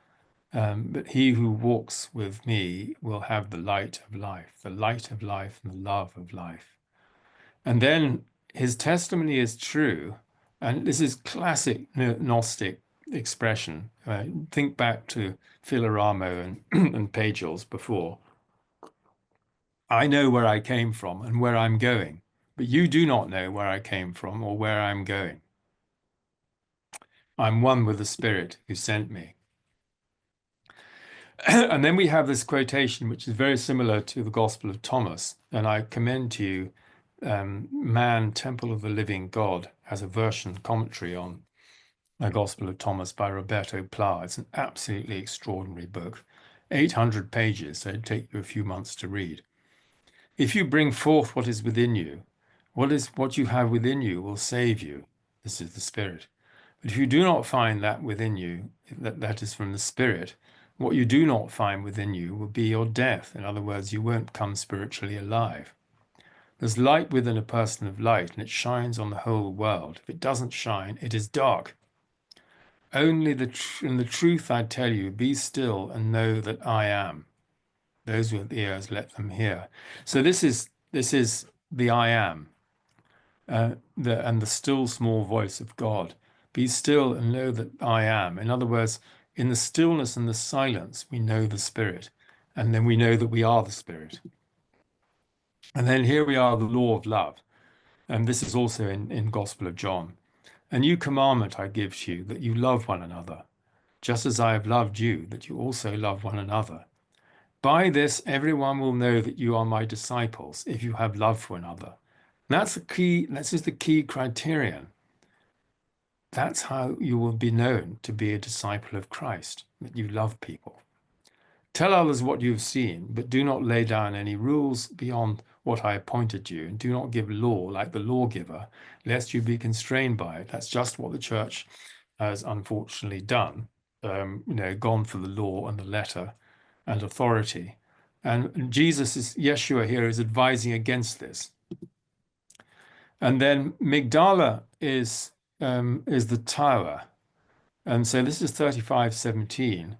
But he who walks with me will have the light of life and the love of life. And then his testimony is true. And this is classic Gnostic expression. Think back to Philaramo and Pagels before. I know where I came from and where I'm going, but you do not know where I came from or where I'm going. I'm one with the Spirit who sent me. And then we have this quotation, which is very similar to the Gospel of Thomas. And I commend to you Man, Temple of the Living God, as a version commentary on the Gospel of Thomas by Roberto Pla. It's an absolutely extraordinary book, 800 pages, so it'd take you a few months to read. If you bring forth what is within you, what you have within you will save you. This is the Spirit. But if you do not find that within you, that is from the Spirit, what you do not find within you will be your death. In other words, you won't come spiritually alive. There's light within a person of light, and it shines on the whole world. If it doesn't shine, it is dark. Only in the truth I tell you, be still and know that I am. Those with ears, let them hear. So this is the I am, and the still small voice of God. Be still and know that I am. In other words, in the stillness and the silence, we know the Spirit, and then we know that we are the Spirit. And then here we are, the law of love. And this is also in Gospel of John. A new commandment I give to you, that you love one another, just as I have loved you, that you also love one another. By this, everyone will know that you are my disciples, if you have love for another. And that's the key. This is the key criterion. That's how you will be known to be a disciple of Christ, that you love people. Tell others what you have seen, but do not lay down any rules beyond what I appointed you, and do not give law like the lawgiver, lest you be constrained by it. That's just what the church has unfortunately done, gone for the law and the letter and authority. And Yeshua here is advising against this. And then Migdala is the tower. And so this is 35:17.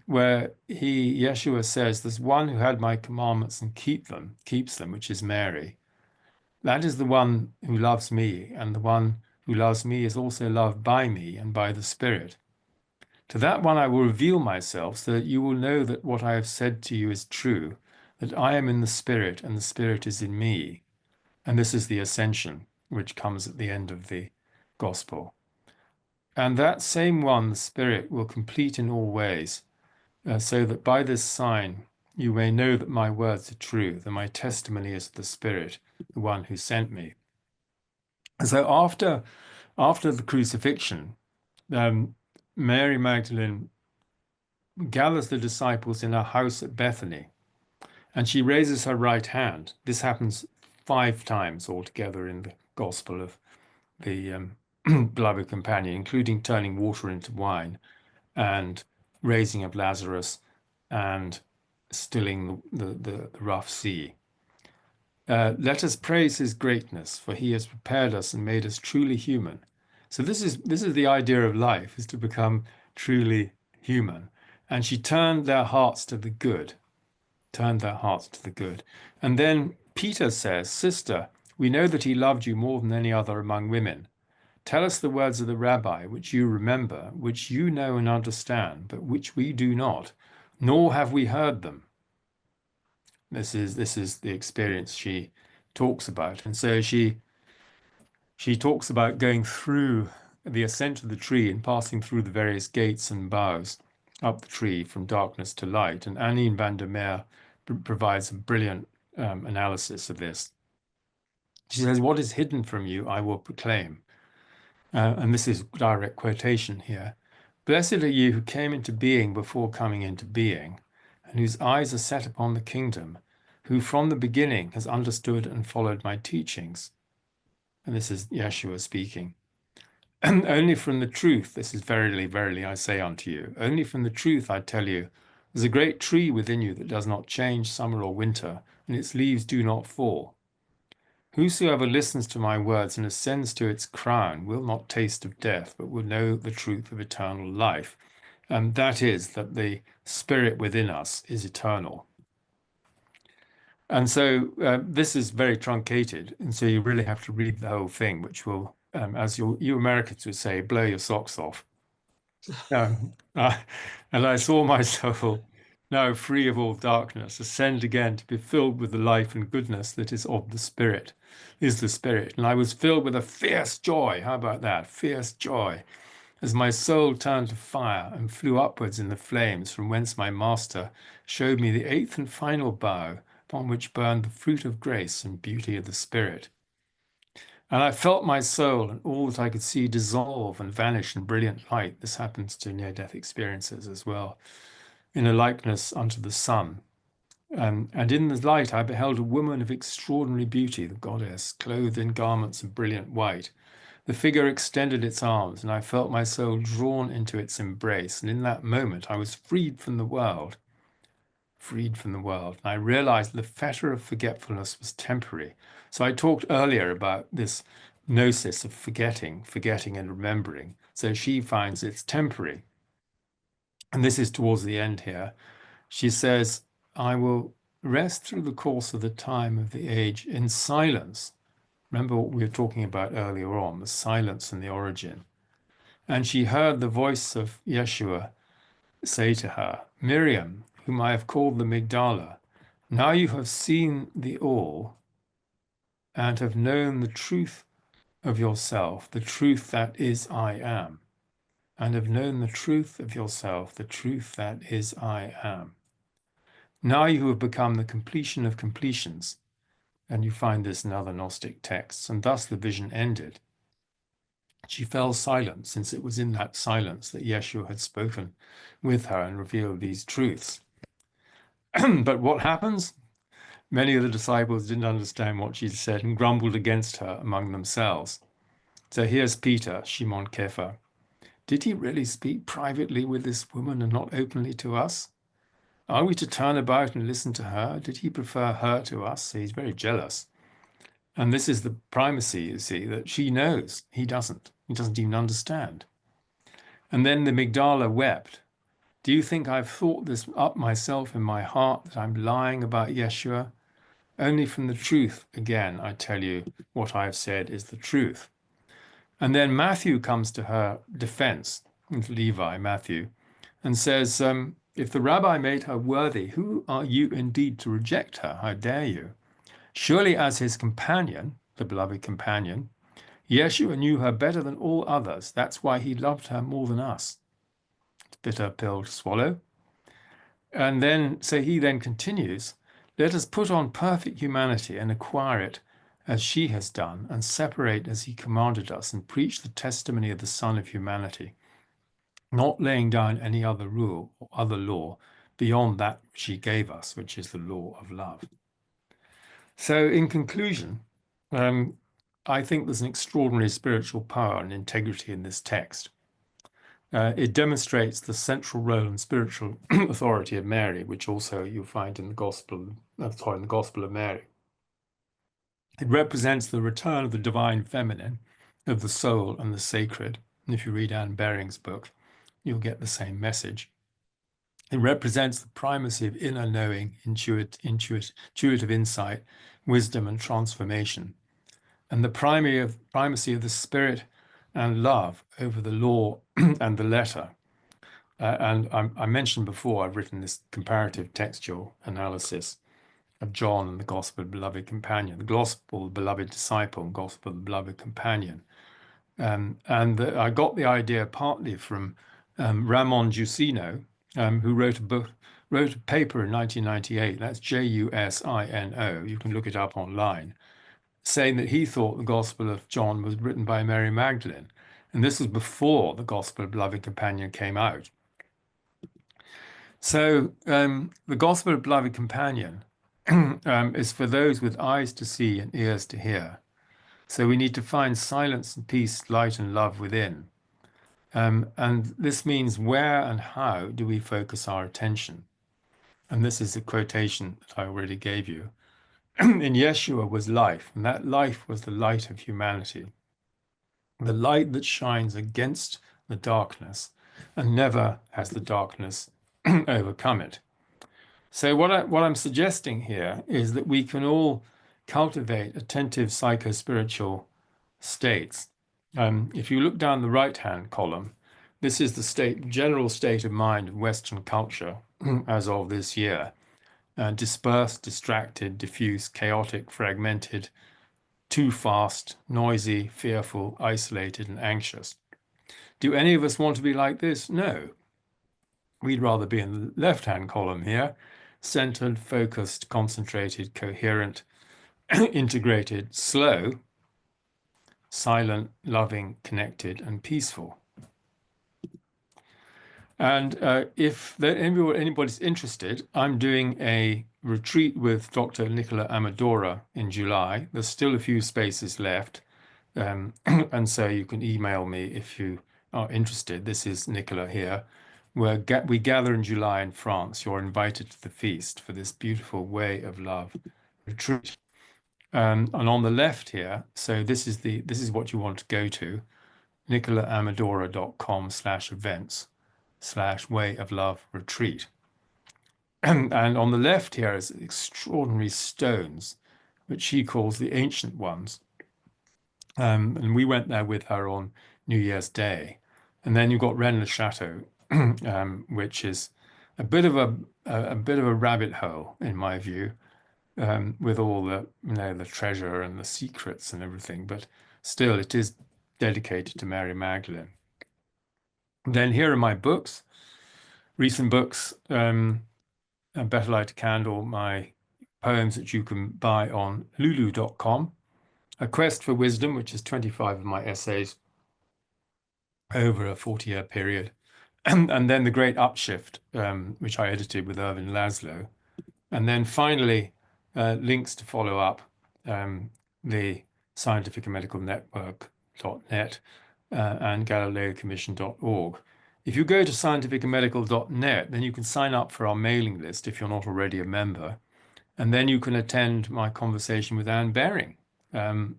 Where Yeshua says, there's one who had my commandments and keeps them, which is Mary. That is the one who loves me, and the one who loves me is also loved by me and by the Spirit. To that one I will reveal myself, so that you will know that what I have said to you is true, that I am in the Spirit and the Spirit is in me. And this is the Ascension, which comes at the end of the Gospel. And that same one, the Spirit, will complete in all ways, so that by this sign you may know that my words are true, that my testimony is the Spirit, the one who sent me. And so after the crucifixion, Mary Magdalene gathers the disciples in her house at Bethany, and she raises her right hand. This happens 5 times altogether in the Gospel of the Beloved Companion, including turning water into wine and raising of Lazarus and stilling the rough sea. Let us praise his greatness, for he has prepared us and made us truly human. So this is the idea of life, is to become truly human. And she turned their hearts to the good, And then Peter says, Sister, we know that he loved you more than any other among women. Tell us the words of the rabbi, which you remember, which you know and understand, but which we do not, nor have we heard them. This is the experience she talks about. And so she talks about going through the ascent of the tree and passing through the various gates and boughs up the tree from darkness to light. And Anneen van der Meer provides a brilliant analysis of this. She says, "What is hidden from you, I will proclaim." And this is direct quotation here. "Blessed are you who came into being before coming into being, and whose eyes are set upon the kingdom, who from the beginning has understood and followed my teachings." And this is Yeshua speaking. "Only from the truth, this is verily, verily, I say unto you, only from the truth I tell you, there's a great tree within you that does not change summer or winter, and its leaves do not fall. Whosoever listens to my words and ascends to its crown will not taste of death, but will know the truth of eternal life." And that is that the spirit within us is eternal. And so this is very truncated. And so you really have to read the whole thing, which will, as you Americans would say, blow your socks off. Um, uh, and I saw my soul, now free of all darkness, ascend again to be filled with the life and goodness that is of the Spirit, is the Spirit. And I was filled with a fierce joy. How about that? Fierce joy. As my soul turned to fire and flew upwards in the flames, from whence my master showed me the eighth and final bough, upon which burned the fruit of grace and beauty of the Spirit. And I felt my soul and all that I could see dissolve and vanish in brilliant light. This happens to near-death experiences as well, in a likeness unto the sun. And in the light I beheld a woman of extraordinary beauty, the goddess, clothed in garments of brilliant white. The figure extended its arms, and I felt my soul drawn into its embrace. And in that moment I was freed from the world. Freed from the world. And I realized the fetter of forgetfulness was temporary. So I talked earlier about this gnosis of forgetting and remembering. So she finds it's temporary. And this is towards the end here. She says, "I will rest through the course of the time of the age in silence." Remember what we were talking about earlier on, the silence and the origin. And she heard the voice of Yeshua say to her, "Miriam, whom I have called the Magdala, now you have seen the all and have known the truth of yourself, the truth that is I am, and have known the truth of yourself, the truth that is I am. Now you have become the completion of completions." And you find this in other Gnostic texts. And thus the vision ended. She fell silent, since it was in that silence that Yeshua had spoken with her and revealed these truths. But what happens? Many of the disciples didn't understand what she said and grumbled against her among themselves. So here's Peter, Simone Cathar. "Did he really speak privately with this woman and not openly to us? Are we to turn about and listen to her? Did he prefer her to us?" So he's very jealous. And this is the primacy, you see, that she knows. He doesn't. He doesn't even understand. And then the Magdala wept. "Do you think I've thought this up myself in my heart, that I'm lying about Yeshua? Only from the truth, again, I tell you, what I have said is the truth." And then Matthew comes to her defense, Levi, Matthew, and says, "If the rabbi made her worthy, who are you indeed to reject her? How dare you? Surely as his companion, the beloved companion, Yeshua knew her better than all others. That's why he loved her more than us." It's a bitter pill to swallow. And then, so he then continues, "Let us put on perfect humanity and acquire it as she has done, and separate as he commanded us, and preach the testimony of the Son of humanity, not laying down any other rule or other law beyond that she gave us, which is the law of love." So in conclusion, I think there's an extraordinary spiritual power and integrity in this text. It demonstrates the central role and spiritual authority of Mary, which also you'll find in the Gospel of Mary. It represents the return of the divine feminine, of the soul and the sacred. And if you read Anne Bering's book, you'll get the same message. It represents the primacy of inner knowing, intuitive insight, wisdom, and transformation, and the primacy of the spirit and love over the law and the letter. And I mentioned before, I've written this comparative textual analysis of John and the Gospel of the Beloved Companion, the Gospel of the Beloved Disciple and Gospel of the Beloved Companion. I got the idea partly from Ramon Jusino, who wrote a paper in 1998, that's Jusino, you can look it up online, saying that he thought the Gospel of John was written by Mary Magdalene. And this was before the Gospel of the Beloved Companion came out. So the Gospel of the Beloved Companion is for those with eyes to see and ears to hear. So we need to find silence and peace, light and love within. And this means where and how do we focus our attention? And this is a quotation that I already gave you. In Yeshua was life, and that life was the light of humanity, the light that shines against the darkness, and never has the darkness overcome it. So what I'm suggesting here is that we can all cultivate attentive psycho-spiritual states. If you look down the right-hand column, this is the general state of mind of Western culture as of this year. Dispersed, distracted, diffuse, chaotic, fragmented, too fast, noisy, fearful, isolated, and anxious. Do any of us want to be like this? No. We'd rather be in the left-hand column here, centered, focused, concentrated, coherent, integrated, slow, silent, loving, connected, and peaceful. And if anybody's interested, I'm doing a retreat with Dr. Nicola Amadora in July. There's still a few spaces left. And so you can email me if you are interested. This is Nicola here. We gather in July in France. You're invited to the feast for this beautiful Way of Love retreat. And on the left here, so this is what you want to go to, nicolaamadora.com/events/Way of Love retreat. And on the left here is extraordinary stones, which she calls the ancient ones. And we went there with her on New Year's Day. And then you've got Rennes-le-Château, which is a bit of a rabbit hole, in my view, with all the treasure and the secrets and everything. But still, it is dedicated to Mary Magdalene. Then here are my books, recent books, Better Light a Candle, my poems that you can buy on lulu.com. A Quest for Wisdom, which is 25 of my essays over a 40-year period. And then The Great Upshift, which I edited with Erwin Laszlo. And then finally, links to follow up, the Scientific and Medical Network.net and GalileoCommission.org. If you go to scientificandmedical.net, then you can sign up for our mailing list if you're not already a member. And then you can attend my conversation with Anne Baring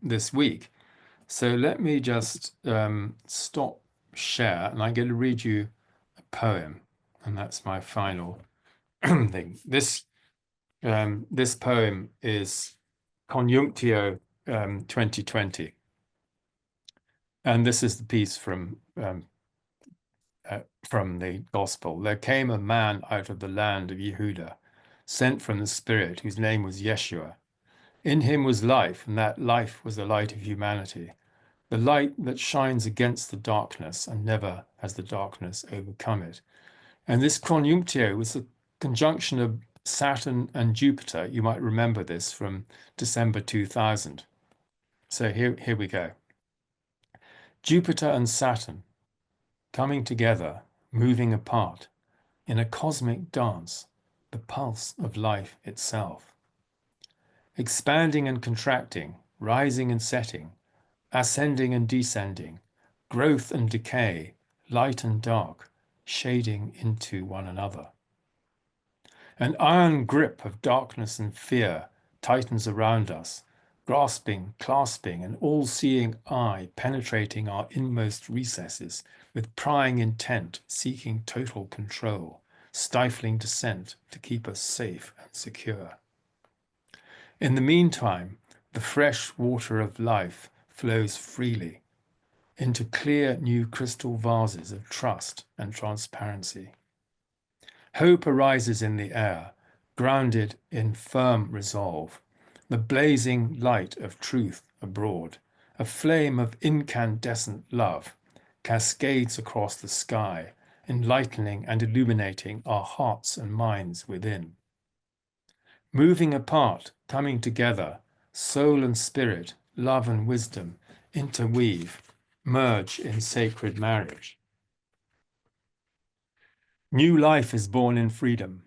this week. So let me just stop share, and I'm going to read you a poem, and that's my final thing. This poem is Conjunctio 2020, and this is the piece from the Gospel. There came a man out of the land of Yehuda, sent from the Spirit, whose name was Yeshua. In him was life, and that life was the light of humanity, the light that shines against the darkness, and never has the darkness overcome it. And this conjunctio was a conjunction of Saturn and Jupiter. You might remember this from December 2000. So here we go. Jupiter and Saturn coming together, moving apart, in a cosmic dance, the pulse of life itself. Expanding and contracting, rising and setting, ascending and descending, growth and decay, light and dark, shading into one another. An iron grip of darkness and fear tightens around us, grasping, clasping, an all-seeing eye penetrating our inmost recesses with prying intent, seeking total control, stifling dissent to keep us safe and secure. In the meantime, the fresh water of life flows freely into clear new crystal vases of trust and transparency. Hope arises in the air, grounded in firm resolve, the blazing light of truth abroad, a flame of incandescent love, cascades across the sky, enlightening and illuminating our hearts and minds within. Moving apart, coming together, soul and spirit, love and wisdom, interweave, merge in sacred marriage. New life is born in freedom,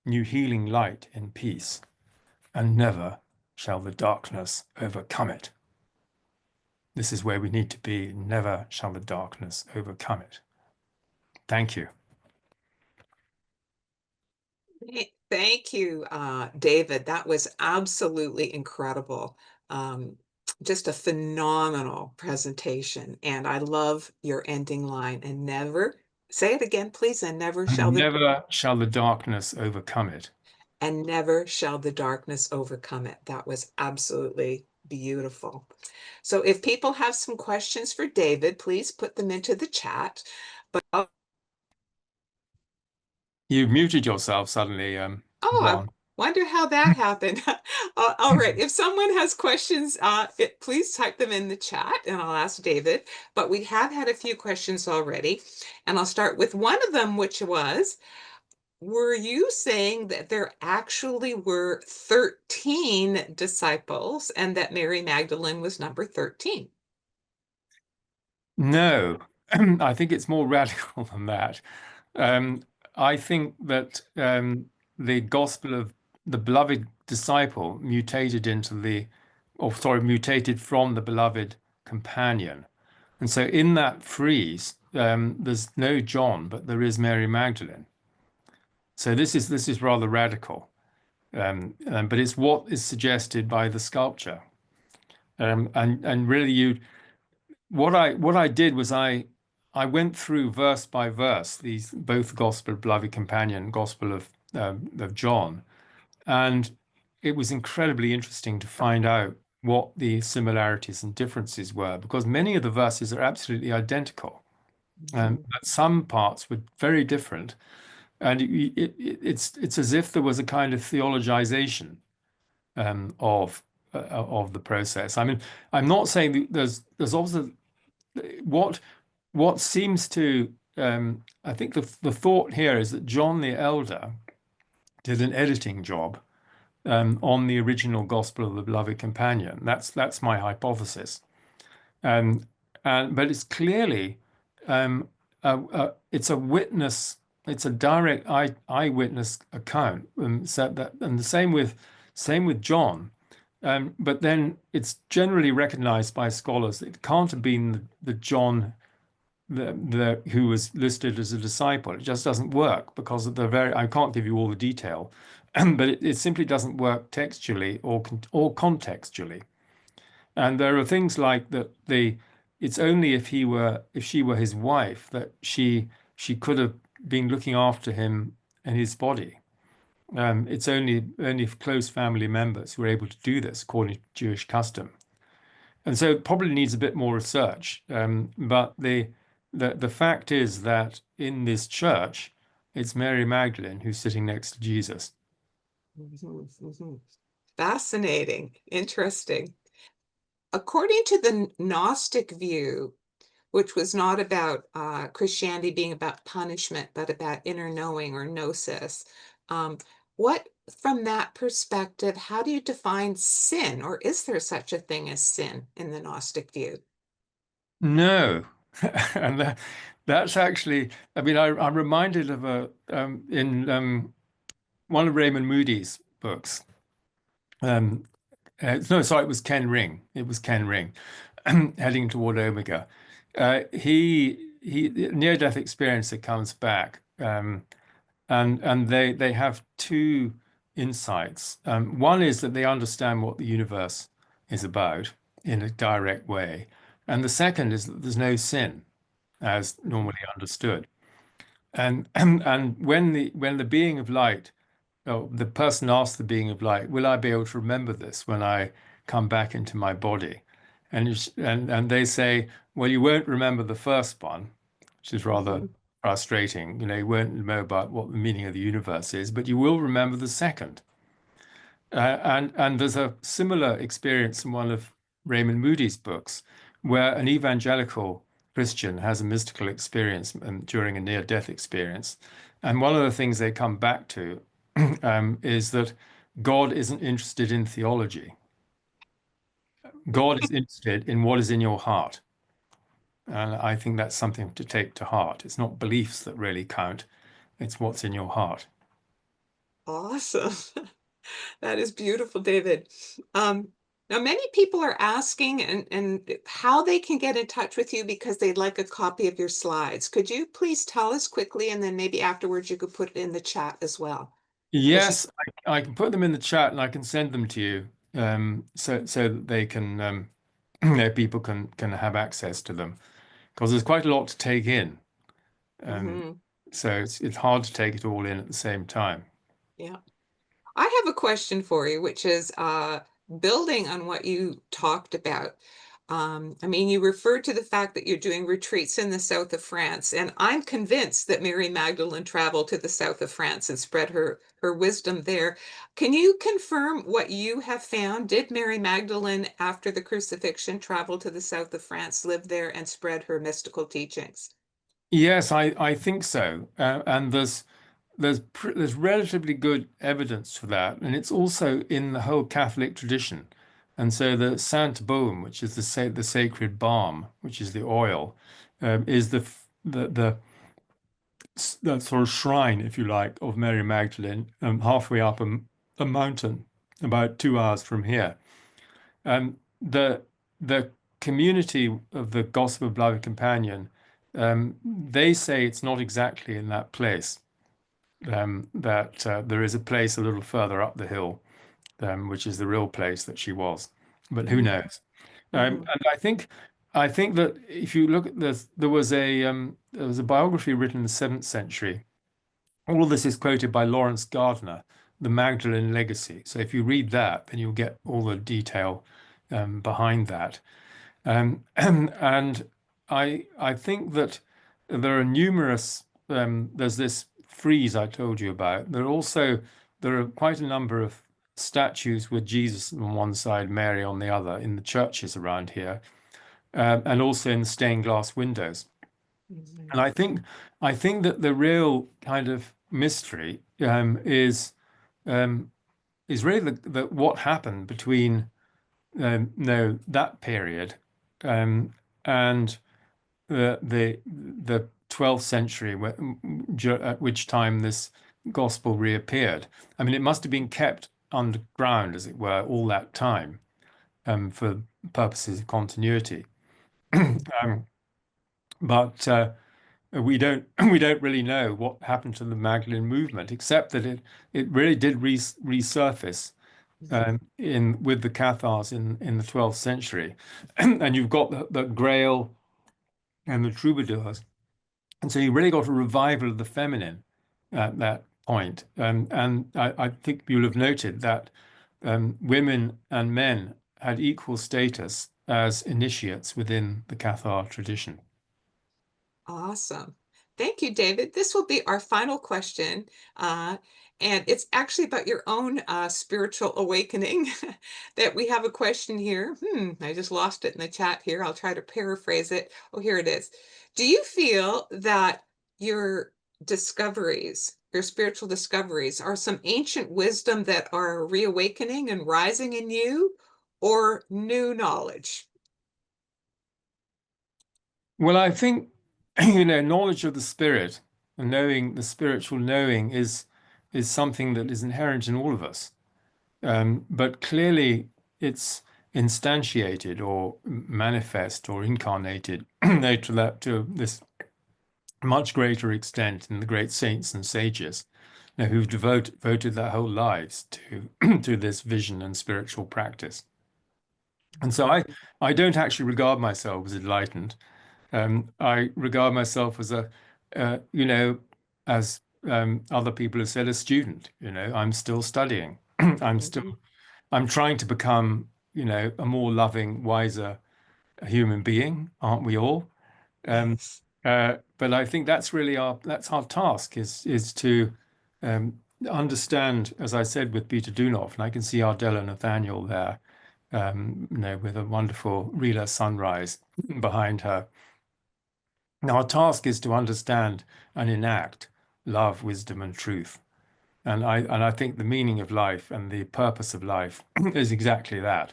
new healing light in peace, and never shall the darkness overcome it. This is where we need to be. Never shall the darkness overcome it. Thank you. Thank you, David. That was absolutely incredible. Just a phenomenal presentation. And I love your ending line. And never, say it again, please, and never shall And never shall the darkness overcome it. And never shall the darkness overcome it. That was absolutely beautiful. So if people have some questions for David, please put them into the chat. But You've muted yourself suddenly, I Blonde. wonder how that happened. All right. If someone has questions, please type them in the chat and I'll ask David. But we have had a few questions already. And I'll start with one of them, which was, were you saying that there actually were 13 disciples and that Mary Magdalene was number 13? No, I think it's more radical than that. Um, I think that the gospel of the beloved disciple mutated into mutated from the beloved companion. And so in that frieze, there's no John, but there is Mary Magdalene. So this is rather radical, but it's what is suggested by the sculpture. And really, what I did was I went through verse by verse these both Gospel of Beloved Companion, Gospel of John, and it was incredibly interesting to find out what the similarities and differences were because many of the verses are absolutely identical, but some parts were very different, and it's as if there was a kind of theologization of the process. I mean, I'm not saying that there's also what seems to I think the thought here is that John the Elder did an editing job on the original Gospel of the Beloved Companion. That's my hypothesis. Um, but it's clearly it's a witness. It's a direct eyewitness account. So that, and the same with John. But then it's generally recognized by scholars that it can't have been the John who was listed as a disciple. It just doesn't work because of I can't give you all the detail, but it simply doesn't work textually or contextually. And there are things like that it's only if she were his wife that she could have been looking after him and his body. It's only close family members who are able to do this according to Jewish custom. And so it probably needs a bit more research. But the fact is that in this church, it's Mary Magdalene who's sitting next to Jesus. Fascinating, interesting. According to the Gnostic view, which was not about Christianity being about punishment, but about inner knowing or gnosis, what, from that perspective, how do you define sin, or is there such a thing as sin in the Gnostic view? No, and that's actually. I mean, I'm reminded of in one of Raymond Moody's books. No, sorry, it was Ken Ring. It was Ken Ring, heading toward Omega. He near-death experiencer comes back, and they have two insights. One is that they understand what the universe is about in a direct way, and the second is that there's no sin as normally understood. And when the being of light, oh, the person asks the being of light, will I be able to remember this when I come back into my body? And they say, well, you won't remember the first one, which is rather frustrating. You won't know about what the meaning of the universe is, but you will remember the second. And there's a similar experience in one of Raymond Moody's books, where an evangelical Christian has a mystical experience during a near-death experience. And one of the things they come back to is that God isn't interested in theology. God is interested in what is in your heart. And I think that's something to take to heart. It's not beliefs that really count, it's what's in your heart. Awesome. That is beautiful, David. Now, many people are asking and how they can get in touch with you because they'd like a copy of your slides. Could you please tell us quickly, and then maybe afterwards you could put it in the chat as well, as you. Yes, I can put them in the chat and I can send them to you, so that they can people can have access to them because there's quite a lot to take in. Um, Mhm. so it's hard to take it all in at the same time. Yeah. I have a question for you, which is building on what you talked about. I mean, you referred to the fact that you're doing retreats in the south of France, and I'm convinced that Mary Magdalene traveled to the south of France and spread her wisdom there. Can you confirm what you have found? Did Mary Magdalene, after the crucifixion, travel to the south of France, live there, and spread her mystical teachings? Yes, I think so, and there's relatively good evidence for that, and it's also in the whole Catholic tradition. And so the Saint Baume, which is the sacred balm, which is the oil, is the sort of shrine, if you like, of Mary Magdalene, halfway up a mountain, about 2 hours from here. The community of the Gospel of Beloved Companion, they say it's not exactly in that place. That there is a place a little further up the hill, which is the real place that she was. But who Mm-hmm. knows? Mm-hmm. And I think that if you look at this, there was a biography written in the 7th century. All of this is quoted by Lawrence Gardner, The Magdalene Legacy. So if you read that, then you'll get all the detail behind that. And I think that there are numerous. There's this frieze I told you about. There are quite a number of statues with Jesus on one side, Mary on the other, in the churches around here, and also in the stained glass windows. Mm-hmm. And I think that the real kind of mystery um, is really the what happened between no that period um, and the 12th century, at which time this gospel reappeared. I mean, it must have been kept underground, as it were, all that time for purposes of continuity. Um, but we don't we don't really know what happened to the Magdalene movement, except that it really did resurface in with the Cathars in the 12th century, and you've got the Grail and the troubadours. And so you really got a revival of the feminine at that point. And I think you'll have noted that women and men had equal status as initiates within the Cathar tradition. Awesome. Thank you, David. This will be our final question. Uh, and it's actually about your own spiritual awakening that we have a question here. I just lost it in the chat here. I'll try to paraphrase it. Oh, here it is. Do you feel that your discoveries, your spiritual discoveries, are some ancient wisdom that are reawakening and rising in you, or new knowledge? Well, I think knowledge of the spirit and knowing the spiritual knowing is something that is inherent in all of us. But clearly, it's instantiated or manifest or incarnated to this much greater extent in the great saints and sages, who've devoted their whole lives to to this vision and spiritual practice. And so I don't actually regard myself as enlightened. I regard myself as as other people have said, a student. I'm still studying. I'm still Mhm. I'm trying to become, a more loving, wiser human being, aren't we all? Um, Yes. But I think that's really that's our task is to understand, as I said with Peter Deunov, and I can see Ardella Nathaniel there, with a wonderful Rila sunrise behind her. Now, our task is to understand and enact love, wisdom, and truth. And I think the meaning of life and the purpose of life is exactly that.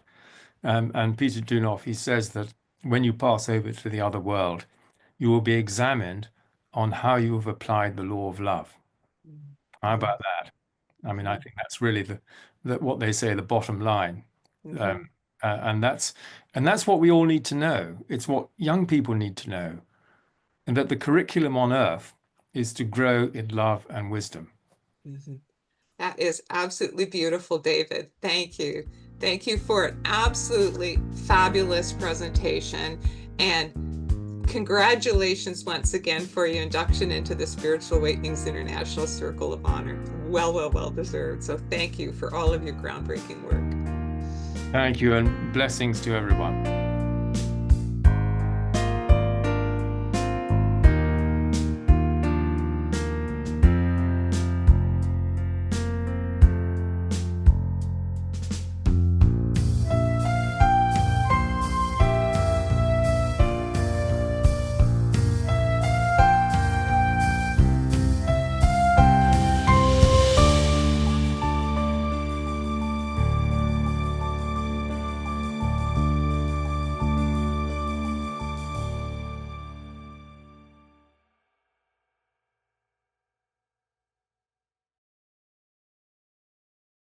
And Peter Deunov, he says that when you pass over to the other world, you will be examined on how you have applied the law of love. How Mm-hmm. about that? I mean, I think that's really what they say, the bottom line. Mm-hmm. And that's what we all need to know. It's what young people need to know. And that the curriculum on earth is to grow in love and wisdom. Mm-hmm. That is absolutely beautiful, David. Thank you. Thank you for an absolutely fabulous presentation. And congratulations once again for your induction into the Spiritual Awakenings International Circle of Honor. Well deserved. So thank you for all of your groundbreaking work. Thank you, and blessings to everyone.